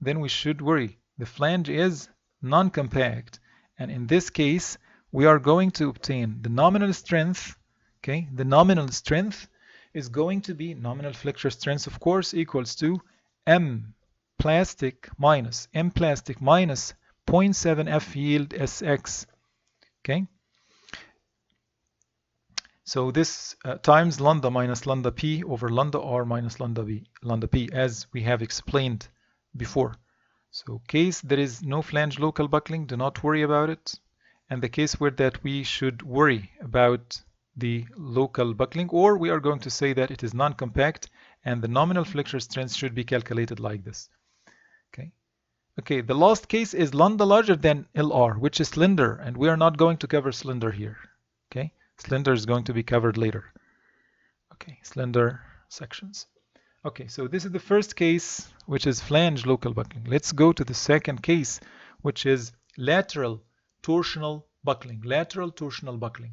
then we should worry. The flange is non-compact, and in this case we are going to obtain the nominal strength. Okay, the nominal strength is going to be nominal flexure strength, of course, equals to M plastic minus 0.7 F yield SX. Okay. So this times lambda minus lambda P over lambda R minus lambda P, as we have explained before. So case there is no flange local buckling, do not worry about it. And the case where that we should worry about the local buckling, or we are going to say that it is non-compact and the nominal flexure strength should be calculated like this. Okay, the last case is lambda larger than LR, which is slender, and we are not going to cover slender here. Okay, slender is going to be covered later. Okay, slender sections. Okay, so this is the first case, which is flange local buckling. Let's go to the second case, which is lateral torsional buckling. Lateral torsional buckling.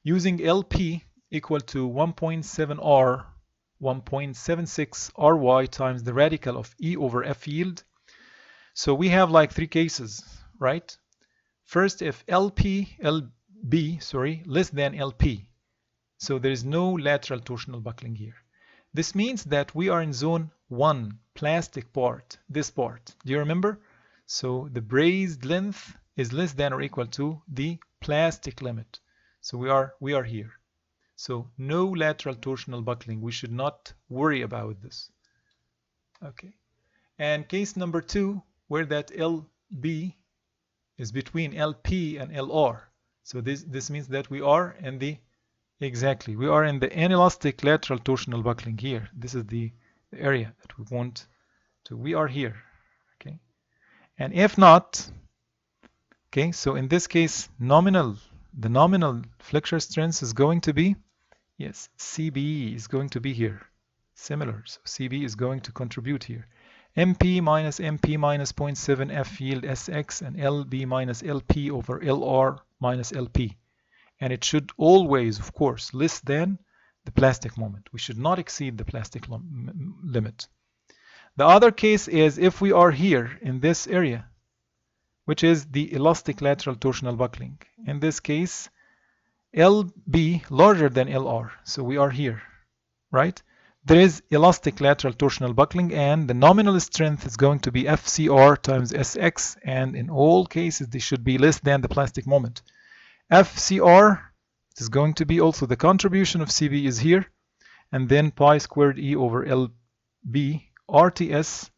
Using LP equal to 1.7 R, 1.76 RY times the radical of E over F yield. So we have like three cases, right? First, if LB, less than LP. So there is no lateral torsional buckling here. This means that we are in zone 1, plastic part, this part. Do you remember? So the brazed length is less than or equal to the plastic limit. So we are here. So no lateral torsional buckling. We should not worry about this. Okay. And case number 2, where that LB is between LP and LR. So this means that we are in the we are in the inelastic lateral torsional buckling here. This is the area that we want to. We are here. Okay. And if not, okay, so in this case, the nominal flexure strength is going to be, yes, CB is going to be here. Similar. So CB is going to contribute here. MP minus 0.7 F yield SX and LB minus LP over LR minus LP. And it should always, of course, less than the plastic moment. We should not exceed the plastic limit. The other case is if we are here in this area, which is the elastic lateral torsional buckling. In this case, LB larger than LR. So we are here, right? There is elastic lateral torsional buckling, and the nominal strength is going to be FCR times SX, and in all cases they should be less than the plastic moment. FCR is going to be also the contribution of CB is here, and then pi squared E over LB RTS,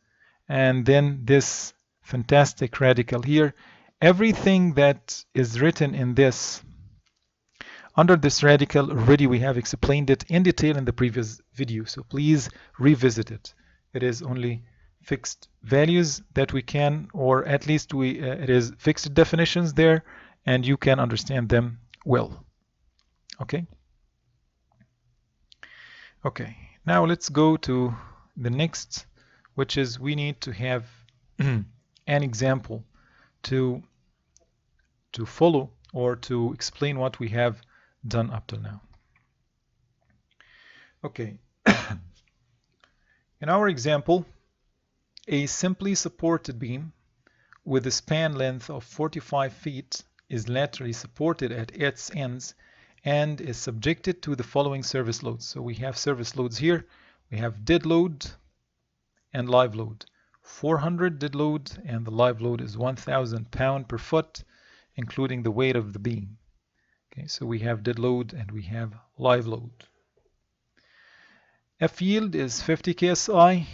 and then this fantastic radical here. Everything that is written in this under this radical already we have explained it in detail in the previous video, so please revisit it. It is only fixed values that we can, or at least it is fixed definitions there, and you can understand them well. Okay. Okay, now let's go to the next, which is we need to have an example to follow or to explain what we have done up till now. Okay. In our example, a simply supported beam with a span length of 45 feet is laterally supported at its ends and is subjected to the following service loads. So we have service loads here. We have dead load and live load. 400 dead load, and the live load is 1,000 pound per foot, including the weight of the beam. Okay, so we have dead load and we have live load. F yield is 50 KSI,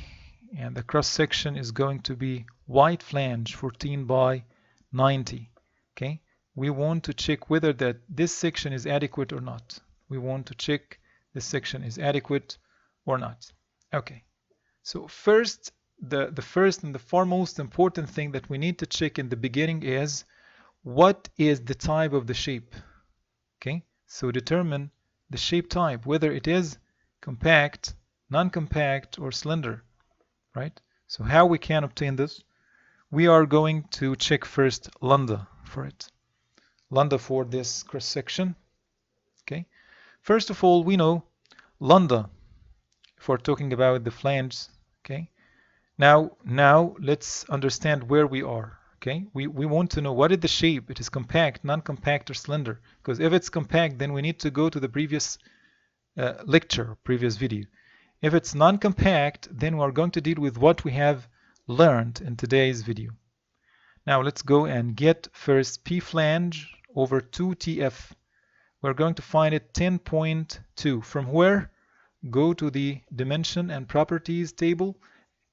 and the cross section is going to be white flange 14 by 90. Okay, we want to check whether this section is adequate or not. We want to check this section is adequate or not. Okay, so first, the first and the foremost important thing that we need to check in the beginning is what is the type of the shape. Okay, so determine the shape type, whether it is compact, non-compact, or slender, right? So how we can obtain this? We are going to check first lambda for it. Lambda for this cross section. Okay, first of all, we know lambda if we're talking about the flanges. Okay, now let's understand where we are. Okay, we want to know what is the shape. It is compact, non-compact, or slender. Because if it's compact, then we need to go to the previous lecture, previous video. If it's non-compact, then we're going to deal with what we have learned in today's video. Now let's go and get first P flange over 2TF. We're going to find it 10.2. From where? Go to the dimension and properties table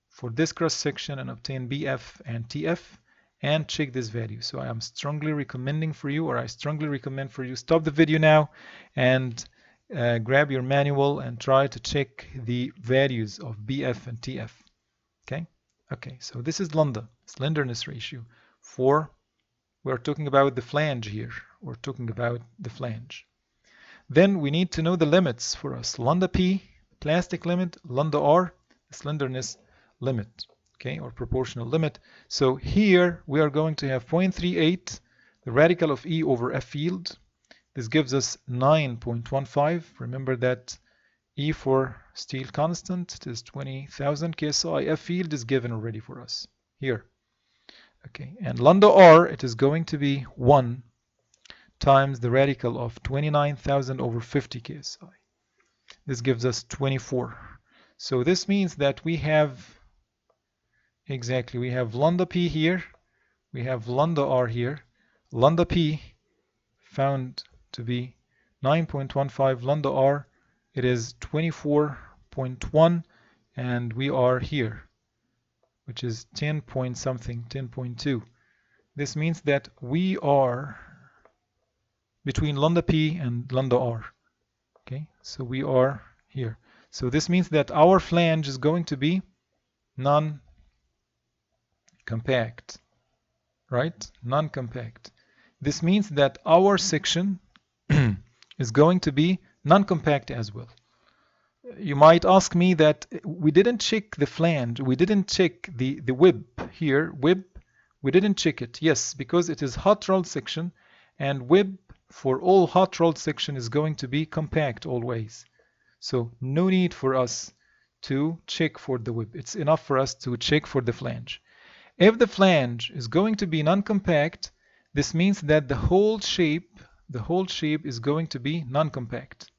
for this cross section and obtain BF and TF. And check this value. So I am strongly recommending for you, or I strongly recommend for you, stop the video now and grab your manual and try to check the values of BF and TF. Okay, so this is lambda, slenderness ratio. We're talking about the flange here. We're talking about the flange. Then we need to know the limits for us. Lambda P, plastic limit, lambda R, slenderness limit, okay, or proportional limit. So here we are going to have 0.38, the radical of E over F field. This gives us 9.15. Remember that E for steel constant, it is 20,000 KSI. F field is given already for us here. Okay, and lambda R, it is going to be 1 times the radical of 29,000 over 50 KSI. This gives us 24. So this means that we have lambda P here, we have lambda R here. Lambda P found to be 9.15, lambda R it is 24.1, and we are here, which is 10 point something, 10.2. This means that we are between lambda P and lambda R. Okay, so we are here. So this means that our flange is going to be non-compact, right? Non-compact. This means that our section is going to be non-compact as well. You might ask me that we didn't check the flange, we didn't check the web here, web, we didn't check it. Yes, because it is hot rolled section, and web for all hot rolled section is going to be compact always. So no need for us to check for the web. It's enough for us to check for the flange. If the flange is going to be non-compact, this means that the whole shape is going to be non-compact.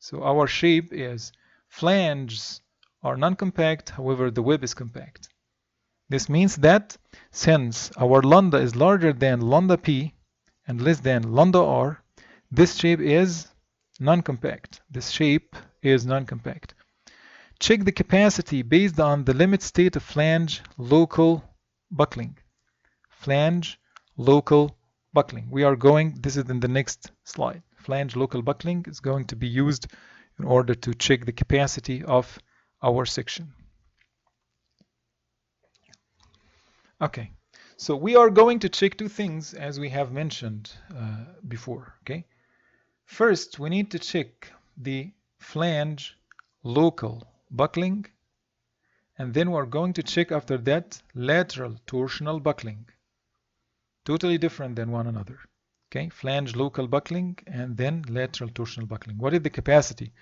So our shape is flanges are non-compact, however the web is compact. This means that since our lambda is larger than lambda P and less than lambda R, this shape is non-compact. This shape is non-compact. Check the capacity based on the limit state of flange local buckling. Flange local buckling. We are going, this is in the next slide. Flange local buckling is going to be used in order to check the capacity of our section. Okay, so we are going to check two things as we have mentioned before. Okay, first we need to check the flange local buckling, and then we're going to check after that lateral torsional buckling. Totally different than one another. Okay, flange local buckling and then lateral torsional buckling. What is the capacity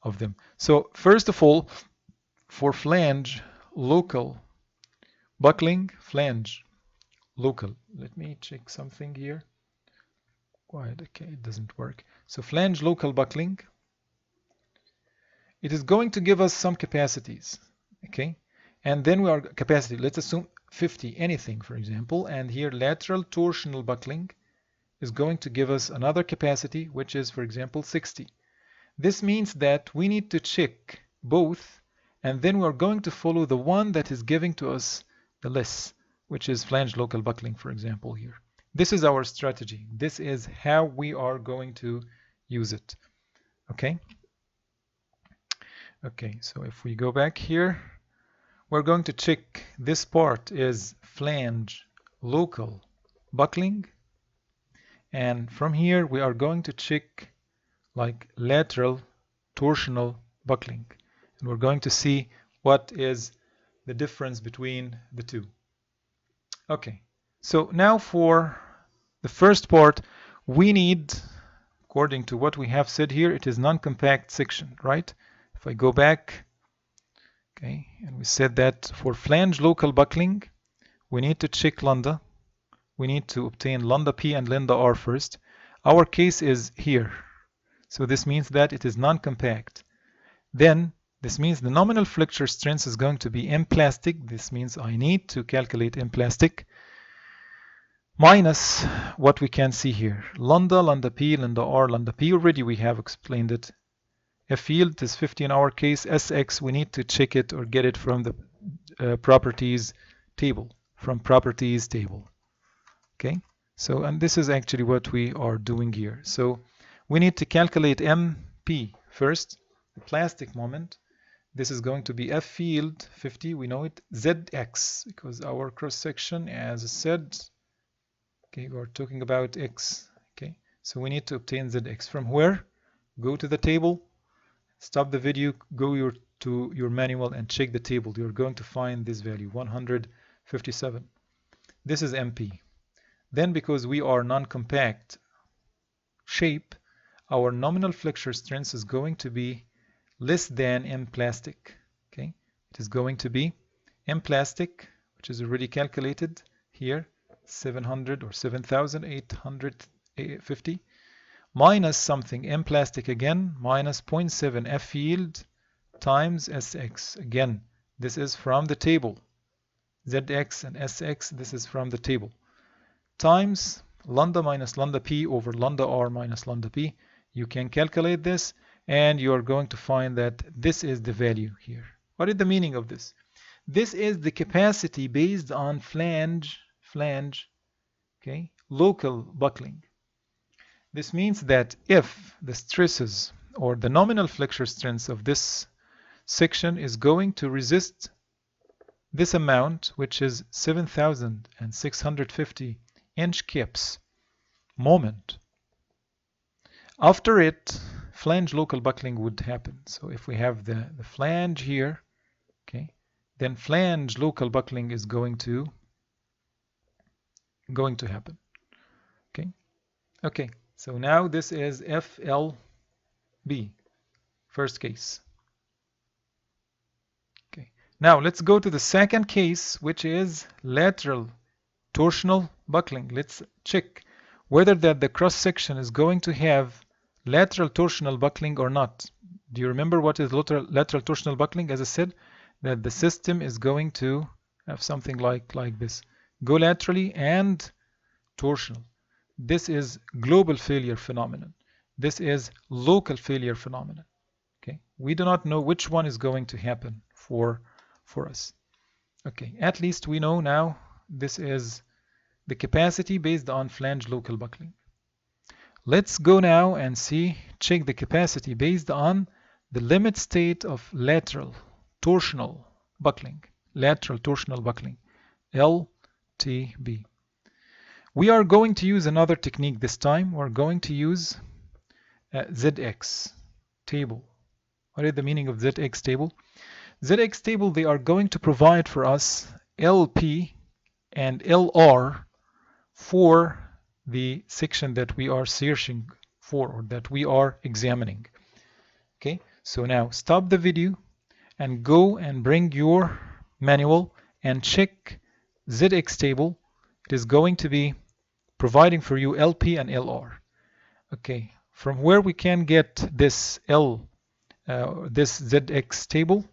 of them? So first of all, for flange local buckling, flange local. Let me check something here. Quiet, okay, it doesn't work. So flange local buckling, it is going to give us some capacities. Okay, and then we are capacity, let's assume 50, anything for example, and here lateral torsional buckling is going to give us another capacity, which is for example 60. This means that we need to check both, and then we're going to follow the one that is giving to us the less, which is flange local buckling, for example here. This is our strategy. This is how we are going to use it. Okay? Okay, so if we go back here, we're going to check this part is flange local buckling, and from here we are going to check like lateral torsional buckling, and we're going to see what is the difference between the two. Okay, so now for the first part, we need, according to what we have said here, it is non-compact section, right? If I go back, okay, and we said that for flange local buckling, we need to check lambda. We need to obtain lambda P and lambda R first. Our case is here. So this means that it is non-compact. Then this means the nominal flexure strength is going to be M plastic. This means I need to calculate M plastic minus what we can see here. Lambda, lambda P, lambda R, lambda P. Already we have explained it. F field is 50 in our case. Sx, we need to check it or get it from the properties table. From properties table. Okay, so and this is actually what we are doing here. So we need to calculate M P. First, the plastic moment. This is going to be F field 50, we know it, ZX, because our cross section, as I said, okay, we're talking about X, okay, so we need to obtain ZX. From where? Go to the table, stop the video, go to your manual and check the table. You're going to find this value, 157. This is MP. Then, because we are non-compact shape, our nominal flexure strength is going to be less than M plastic. Okay, it is going to be M plastic, which is already calculated here, 700 or 7,850, minus something M plastic again, minus 0.7 F field times SX. Again, this is from the table. ZX and SX, this is from the table. Times lambda minus lambda P over lambda R minus lambda P. You can calculate this, and you are going to find that this is the value here. What is the meaning of this? This is the capacity based on flange, okay, local buckling. This means that if the stresses or the nominal flexure strength of this section is going to resist this amount, which is 7,650 inch kips moment, after it, flange local buckling would happen. So if we have the flange here, okay, then flange local buckling is going to happen. Okay, so now this is FLB, first case. Okay, now let's go to the second case, which is lateral torsional buckling. Let's check whether that the cross section is going to have lateral torsional buckling or not. Do you remember what is lateral torsional buckling? As I said, that the system is going to have something like this. Go laterally and torsional. This is global failure phenomenon. This is local failure phenomenon. Okay, we do not know which one is going to happen for us. Okay, at least we know now this is the capacity based on flange local buckling. Let's go now and check the capacity based on the limit state of lateral torsional buckling. Lateral torsional buckling, LTB. We are going to use another technique this time. We're going to use ZX table. What is the meaning of ZX table? ZX table, they are going to provide for us LP and LR for the section that we are searching for or that we are examining. Okay, so now stop the video and go and bring your manual and check ZX table. It is going to be providing for you LP and LR. Okay, from where we can get this this ZX table,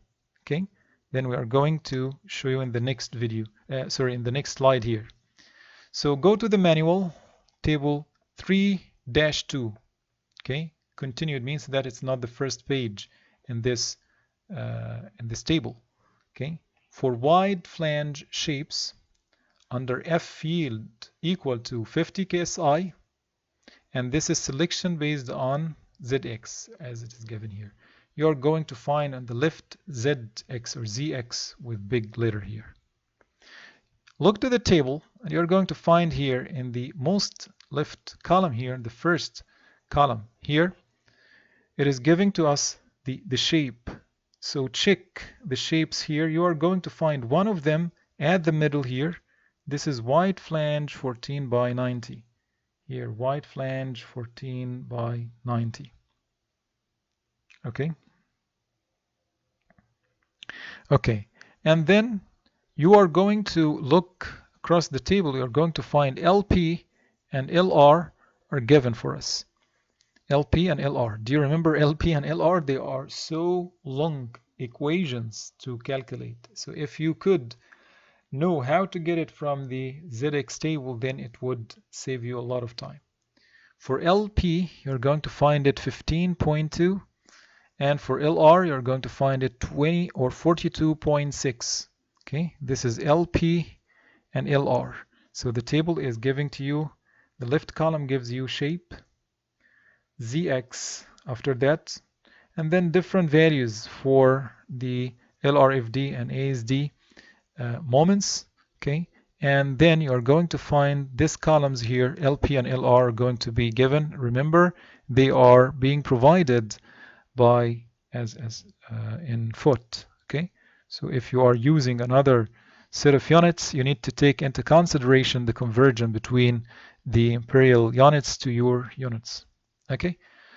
okay, then we are going to show you in the next video, in the next slide here. So go to the manual, table 3-2, okay, continued means that it's not the first page in this table, okay. For wide flange shapes under F field equal to 50 KSI, and this is selection based on ZX as it is given here. You're going to find on the left ZX or ZX with big letter here. Look to the table and you're going to find here in the most left column here, the first column here, it is giving to us the shape. So check the shapes here. You are going to find one of them at the middle here. This is wide flange 14 by 90. Here, wide flange 14 by 90. Okay. Okay. And then you are going to look across the table. You are going to find LP and LR are given for us. LP and LR. Do you remember LP and LR? They are so long equations to calculate. So if you could know how to get it from the ZX table, then it would save you a lot of time. For LP, you're going to find it 15.2, and for LR, you're going to find it 20 or 42.6. Okay, this is LP and LR. So the table is giving to you, the left column gives you shape, ZX, after that and then different values for the LRFD and ASD moments. Okay, and then you are going to find these columns here, LP and LR, are going to be given. Remember, they are being provided by as in foot. Okay, so if you are using another set of units, you need to take into consideration the conversion between the imperial units to your units. Okay,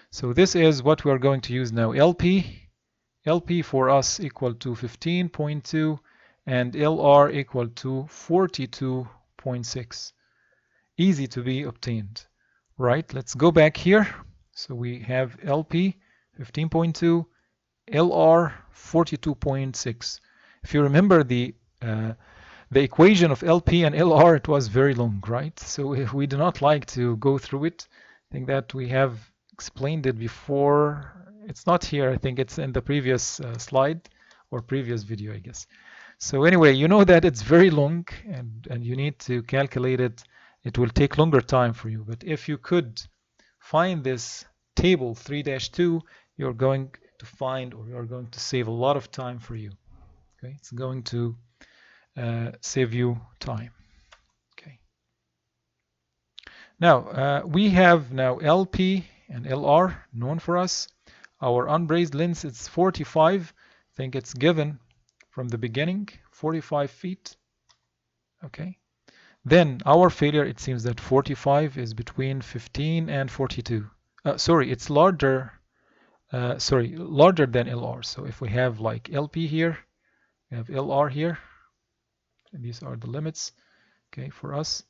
so this is what we are going to use now. LP for us equal to 15.2 and LR equal to 42.6. Easy to be obtained. Right, let's go back here. So we have LP 15.2, LR 42.6. If you remember the equation of LP and LR, it was very long, right? So if we do not like to go through it, I think that we have explained it before. It's not here. I think it's in the previous slide or previous video, I guess. So anyway, you know that it's very long and you need to calculate it. It will take longer time for you. But if you could find this table 3-2, you're going to find, or you're going to save a lot of time for you. Okay, it's going to save you time. Okay. Now we have now LP and LR known for us. Our unbrazed length is 45. I think it's given from the beginning, 45 feet. Okay. Then our failure, it seems that 45 is between 15 and 42. Sorry, it's larger. Larger than LR. So if we have like LP here, we have LR here, and these are the limits, okay, for us.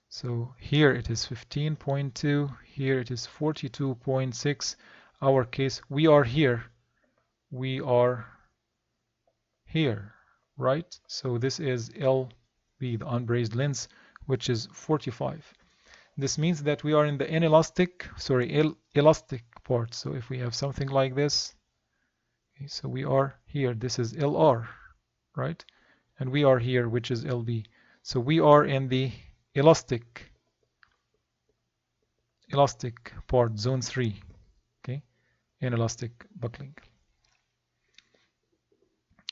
So here it is 15.2, here it is 42.6. Our case, we are here, right? So this is LB, the unbrazed length, which is 45. This means that we are in the inelastic, elastic part. So if we have something like this, okay, so we are here, this is LR, right? And we are here, which is LB. So we are in the elastic part, zone 3, okay, inelastic buckling.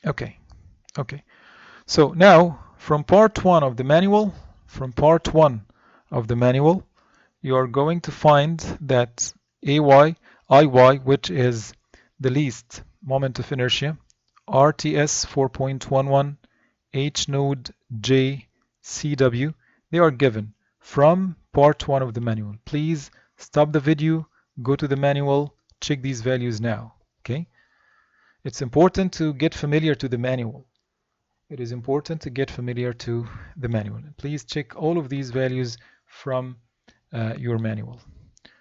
Okay. So now from part 1 of the manual, you are going to find that IY, which is the least moment of inertia, RTS 4.11, H node J CW, they are given from part 1 of the manual. Please stop the video, go to the manual, check these values now. Okay, it's important to get familiar to the manual. It is important to get familiar to the manual. Please check all of these values from your manual.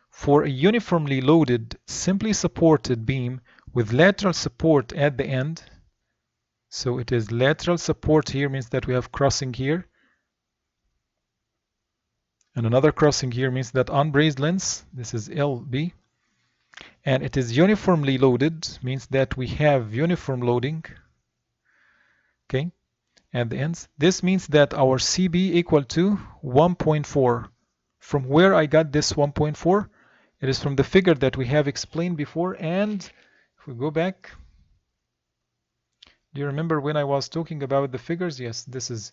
For a uniformly loaded, simply supported beam with lateral support at the end, so it is lateral support here, means that we have crossing here, and another crossing here means that unbrazed length, this is LB, and it is uniformly loaded, means that we have uniform loading, okay, at the ends. This means that our CB equal to 1.4. From where I got this 1.4? It is from the figure that we have explained before. And if we go back, do you remember when I was talking about the figures? Yes, this is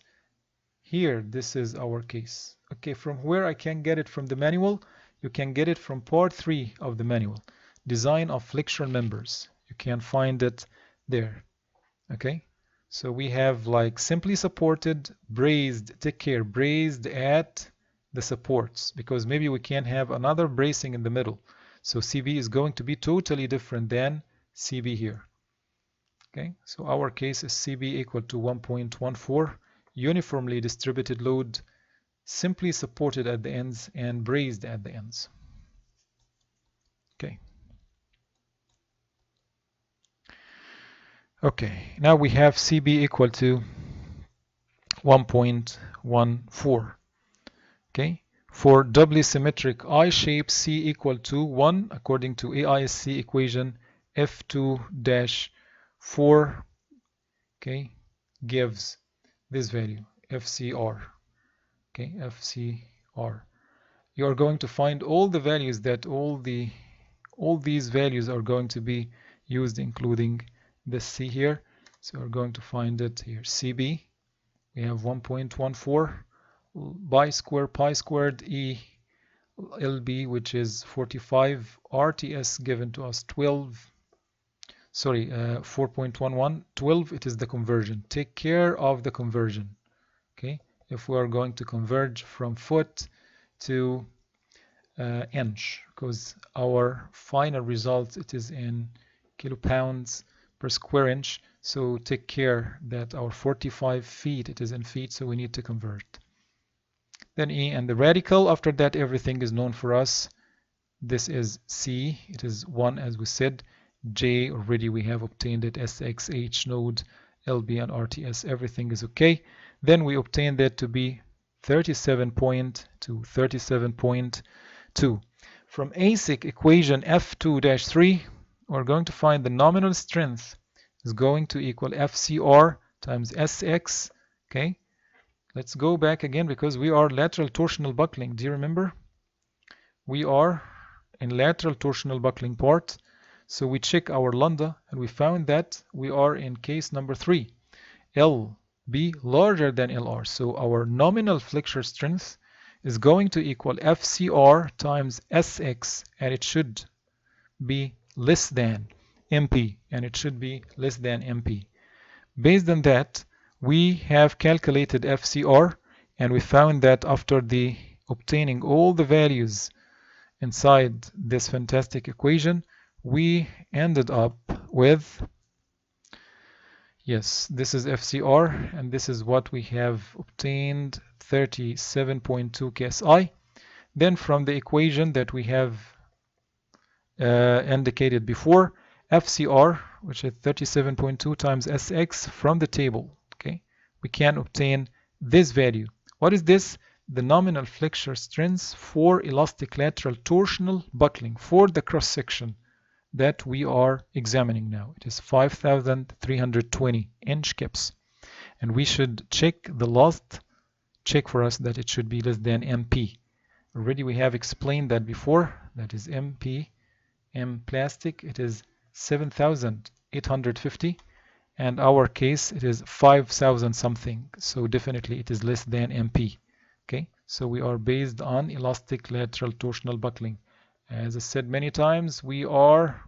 here. This is our case. Okay, from where I can get it from the manual? You can get it from part 3 of the manual, design of flexural members. You can find it there. Okay, so we have like simply supported, braced, take care, braced at the supports, because maybe we can have another bracing in the middle. So CB is going to be totally different than CB here. Okay, so our case is CB equal to 1.14, uniformly distributed load, simply supported at the ends and braced at the ends. Okay. Okay, now we have CB equal to 1.14. Okay, for doubly symmetric I shape, C equal to 1 according to AISC equation F2-4, okay, gives this value FCR. Okay, FCR. You are going to find all the values that all these values are going to be used including this C here. So we're going to find it here. CB, we have 1.14 pi squared E LB, which is 45 RTS given to us 4.11 12. It is the conversion. Take care of the conversion. Okay, if we are going to converge from foot to inch, because our final result, it is in kilopounds per square inch. So take care that our 45 feet, it is in feet, so we need to convert. Then E, and the radical, after that everything is known for us. This is C, it is 1 as we said. J, already we have obtained it. SX, H node, LB and RTS, everything is okay. Then we obtained that to be 37.2. From ASIC equation F2-3, we're going to find the nominal strength is going to equal FCR times SX. Okay, let's go back again because we are lateral torsional buckling. Do you remember? We are in lateral torsional buckling part. So we check our lambda and we found that we are in case number 3. LB larger than LR. So our nominal flexure strength is going to equal FCR times SX, and it should be less than MP, and it should be less than MP. Based on that, we have calculated FCR, and we found that after obtaining all the values inside this fantastic equation, we ended up with, yes, this is FCR, and this is what we have obtained, 37.2 KSI. Then from the equation that we have indicated before, FCR, which is 37.2 times SX from the table, okay, we can obtain this value. What is this? The nominal flexure strength for elastic lateral torsional buckling for the cross section that we are examining now. It is 5,320 inch kips, and we should check the last check for us that it should be less than MP. Already we have explained that before. That is MP. M plastic, it is 7,850, and our case it is 5,000 something, so definitely it is less than MP. Okay, so we are based on elastic lateral torsional buckling. As I said many times, we are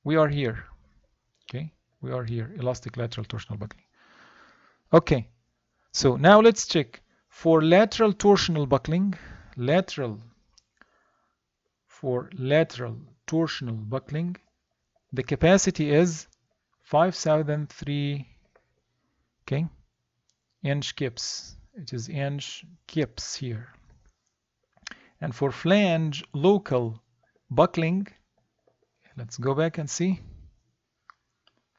here. Okay, we are here, elastic lateral torsional buckling. Okay, so now let's check for lateral torsional buckling. For lateral torsional buckling, the capacity is 5,003 inch kips. It is inch kips here. And for flange local buckling, let's go back and see.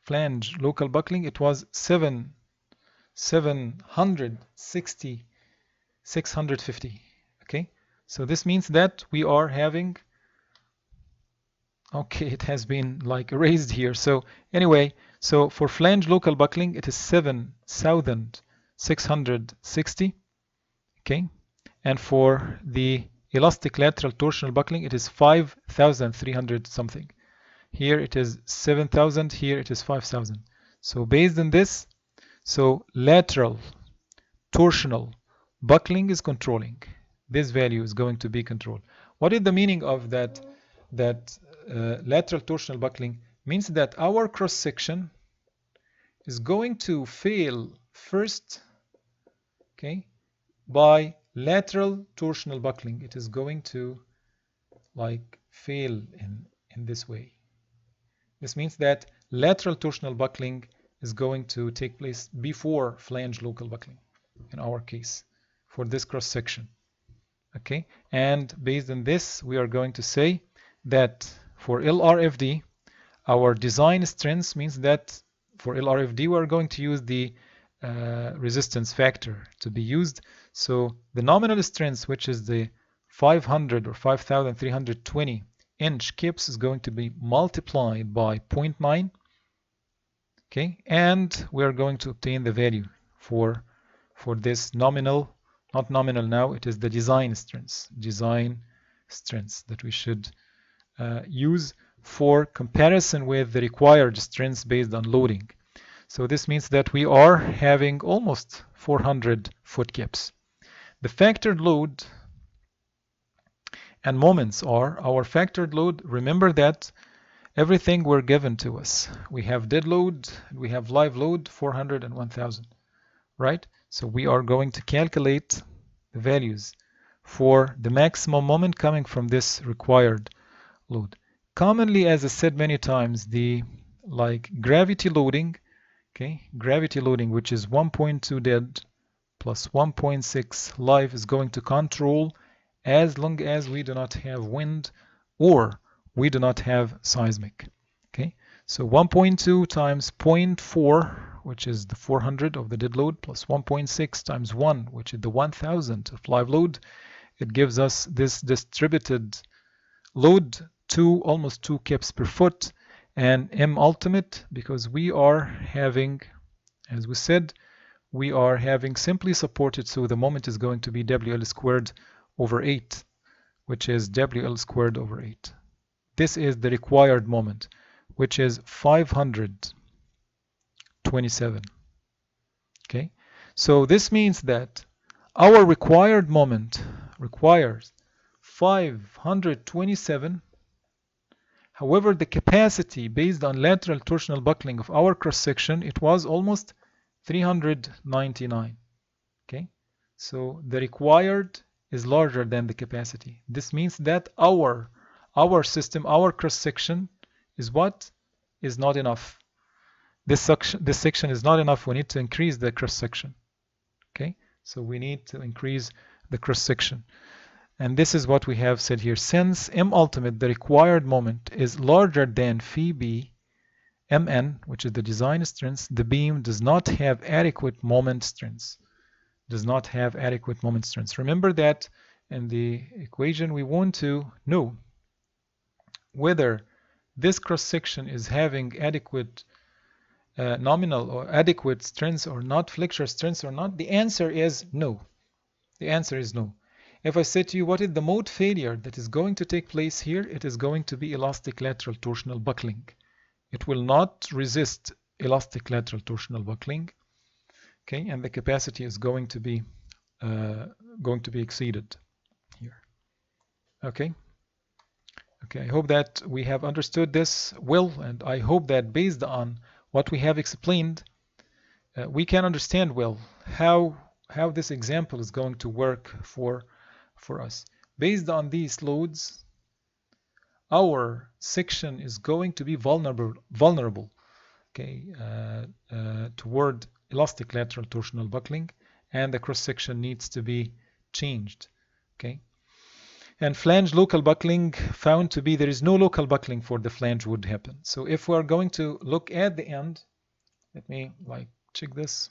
Flange local buckling, it was 650. Okay, so this means that we are having, okay, it has been like erased here. So anyway, so for flange local buckling, it is 7,660. Okay, and for the elastic lateral torsional buckling, it is 5,300 something. Here it is 7,000, here it is 5,000. So based on this, so lateral torsional buckling is controlling. This value is going to be controlled. What is the meaning of that? Lateral torsional buckling means that our cross section is going to fail first, okay, by lateral torsional buckling. It is going to like fail in this way. This means that lateral torsional buckling is going to take place before flange local buckling in our case for this cross section. Okay, and based on this, we are going to say that for LRFD, our design strength means that for LRFD, we are going to use the resistance factor to be used. So the nominal strength, which is the 500 or 5,320 inch kips, is going to be multiplied by 0.9. Okay, and we are going to obtain the value for this nominal, not nominal now, it is the design strength that we should use for comparison with the required strength based on loading. So this means that we are having almost 400 foot kips. The factored load and moments are our factored load. Remember that everything were given to us. We have dead load, we have live load, 400 and 1000, right? So we are going to calculate the values for the maximum moment coming from this required load. Commonly, as I said many times, the gravity loading, okay, gravity loading, which is 1.2 dead plus 1.6 live, is going to control as long as we do not have wind or we do not have seismic. Okay, so 1.2 times 0.4, which is the 400 of the dead load, plus 1.6 times 1, which is the 1000 of live load, it gives us this distributed load to almost 2 kips per foot. And M ultimate, because we are having, as we said, we are having simply supported, so the moment is going to be WL squared over 8, which is WL squared over 8. This is the required moment, which is 527. Okay, so this means that our required moment requires 527. However, the capacity based on lateral torsional buckling of our cross section, it was almost 399. Okay, so the required is larger than the capacity. This means that our system, our cross section is what? Is not enough. This section is not enough. We need to increase the cross section. Okay, so we need to increase the cross section. And this is what we have said here. Since M ultimate, the required moment, is larger than phi b mn, which is the design strength, the beam does not have adequate moment strength. Does not have adequate moment strength. Remember that in the equation we want to know whether this cross section is having adequate nominal or adequate strength or not, flexure strength or not. The answer is no. The answer is no. If I say to you, what is the mode failure that is going to take place here? It is going to be elastic lateral torsional buckling. It will not resist elastic lateral torsional buckling. Okay, and the capacity is going to be exceeded here. Okay. Okay, I hope that we have understood this well, and I hope that based on what we have explained, we can understand well how this example is going to work for us. Based on these loads, our section is going to be vulnerable, okay, toward elastic lateral torsional buckling, and the cross section needs to be changed. Okay, and flange local buckling found to be, there is no local buckling for the flange would happen. So if we are going to look at the end, let me check this.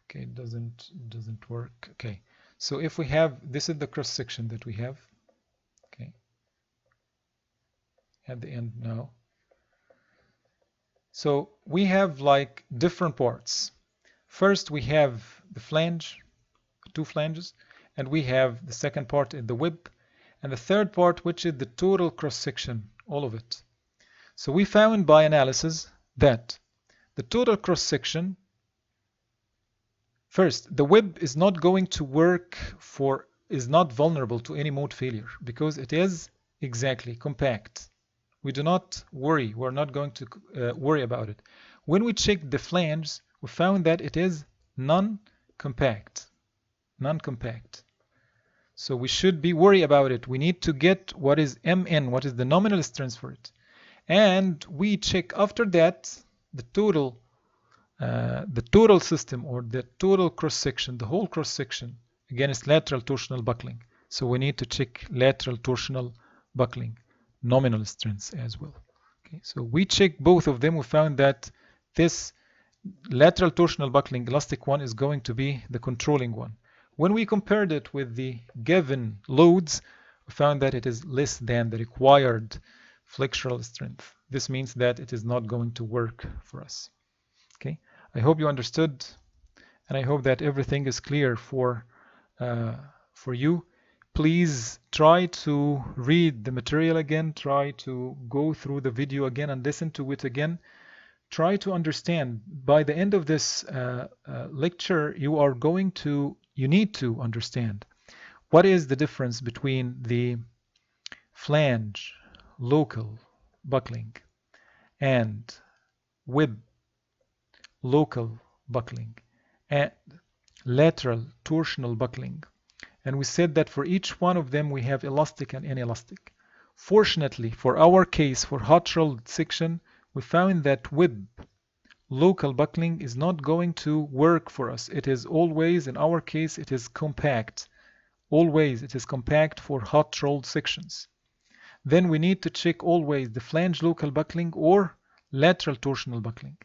Okay, it doesn't work. Okay, so if we have, this is the cross section that we have. Okay, at the end now. So we have different parts. First we have the flange, 2 flanges, and we have the second part in the whip, and the third part, which is the total cross section, all of it. So we found by analysis that the total cross section, first, the web is not going to work is not vulnerable to any mode failure because it is exactly compact. We do not worry. We're not going to worry about it. When we checked the flanges, we found that it is non-compact. Non-compact. So we should be worried about it. We need to get what is Mn, what is the nominal strength for it. And we check after that the total system, or the total cross section, the whole cross section against lateral torsional buckling. So we need to check lateral torsional buckling, nominal strength as well. Okay, so we check both of them. We found that this lateral torsional buckling elastic one is going to be the controlling one. When we compared it with the given loads, we found that it is less than the required flexural strength. This means that it is not going to work for us. Okay, I hope you understood, and I hope that everything is clear for you. please try to read the material again, try to go through the video again and listen to it again. Try to understand. By the end of this lecture, you need to understand what is the difference between the flange local buckling and web local buckling and lateral torsional buckling. And we said that for each one of them we have elastic and inelastic. Fortunately, for our case, for hot rolled section, we found that web local buckling is not going to work for us. It is always, in our case, it is compact. Always it is compact for hot rolled sections. Then we need to check always the flange local buckling or lateral torsional buckling.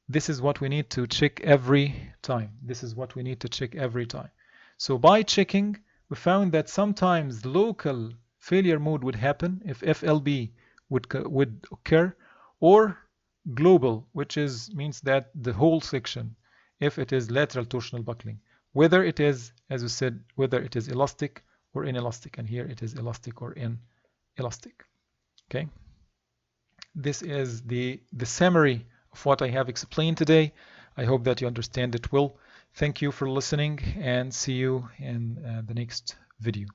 This is what we need to check every time. This is what we need to check every time. So by checking, we found that sometimes local failure mode would happen if FLB would occur, or global, which means that the whole section, if it is lateral torsional buckling, whether it is, as we said, whether it is elastic or inelastic, and here it is elastic or inelastic. Okay, this is the summary of what I have explained today. I hope that you understand it well. Thank you for listening, and see you in the next video.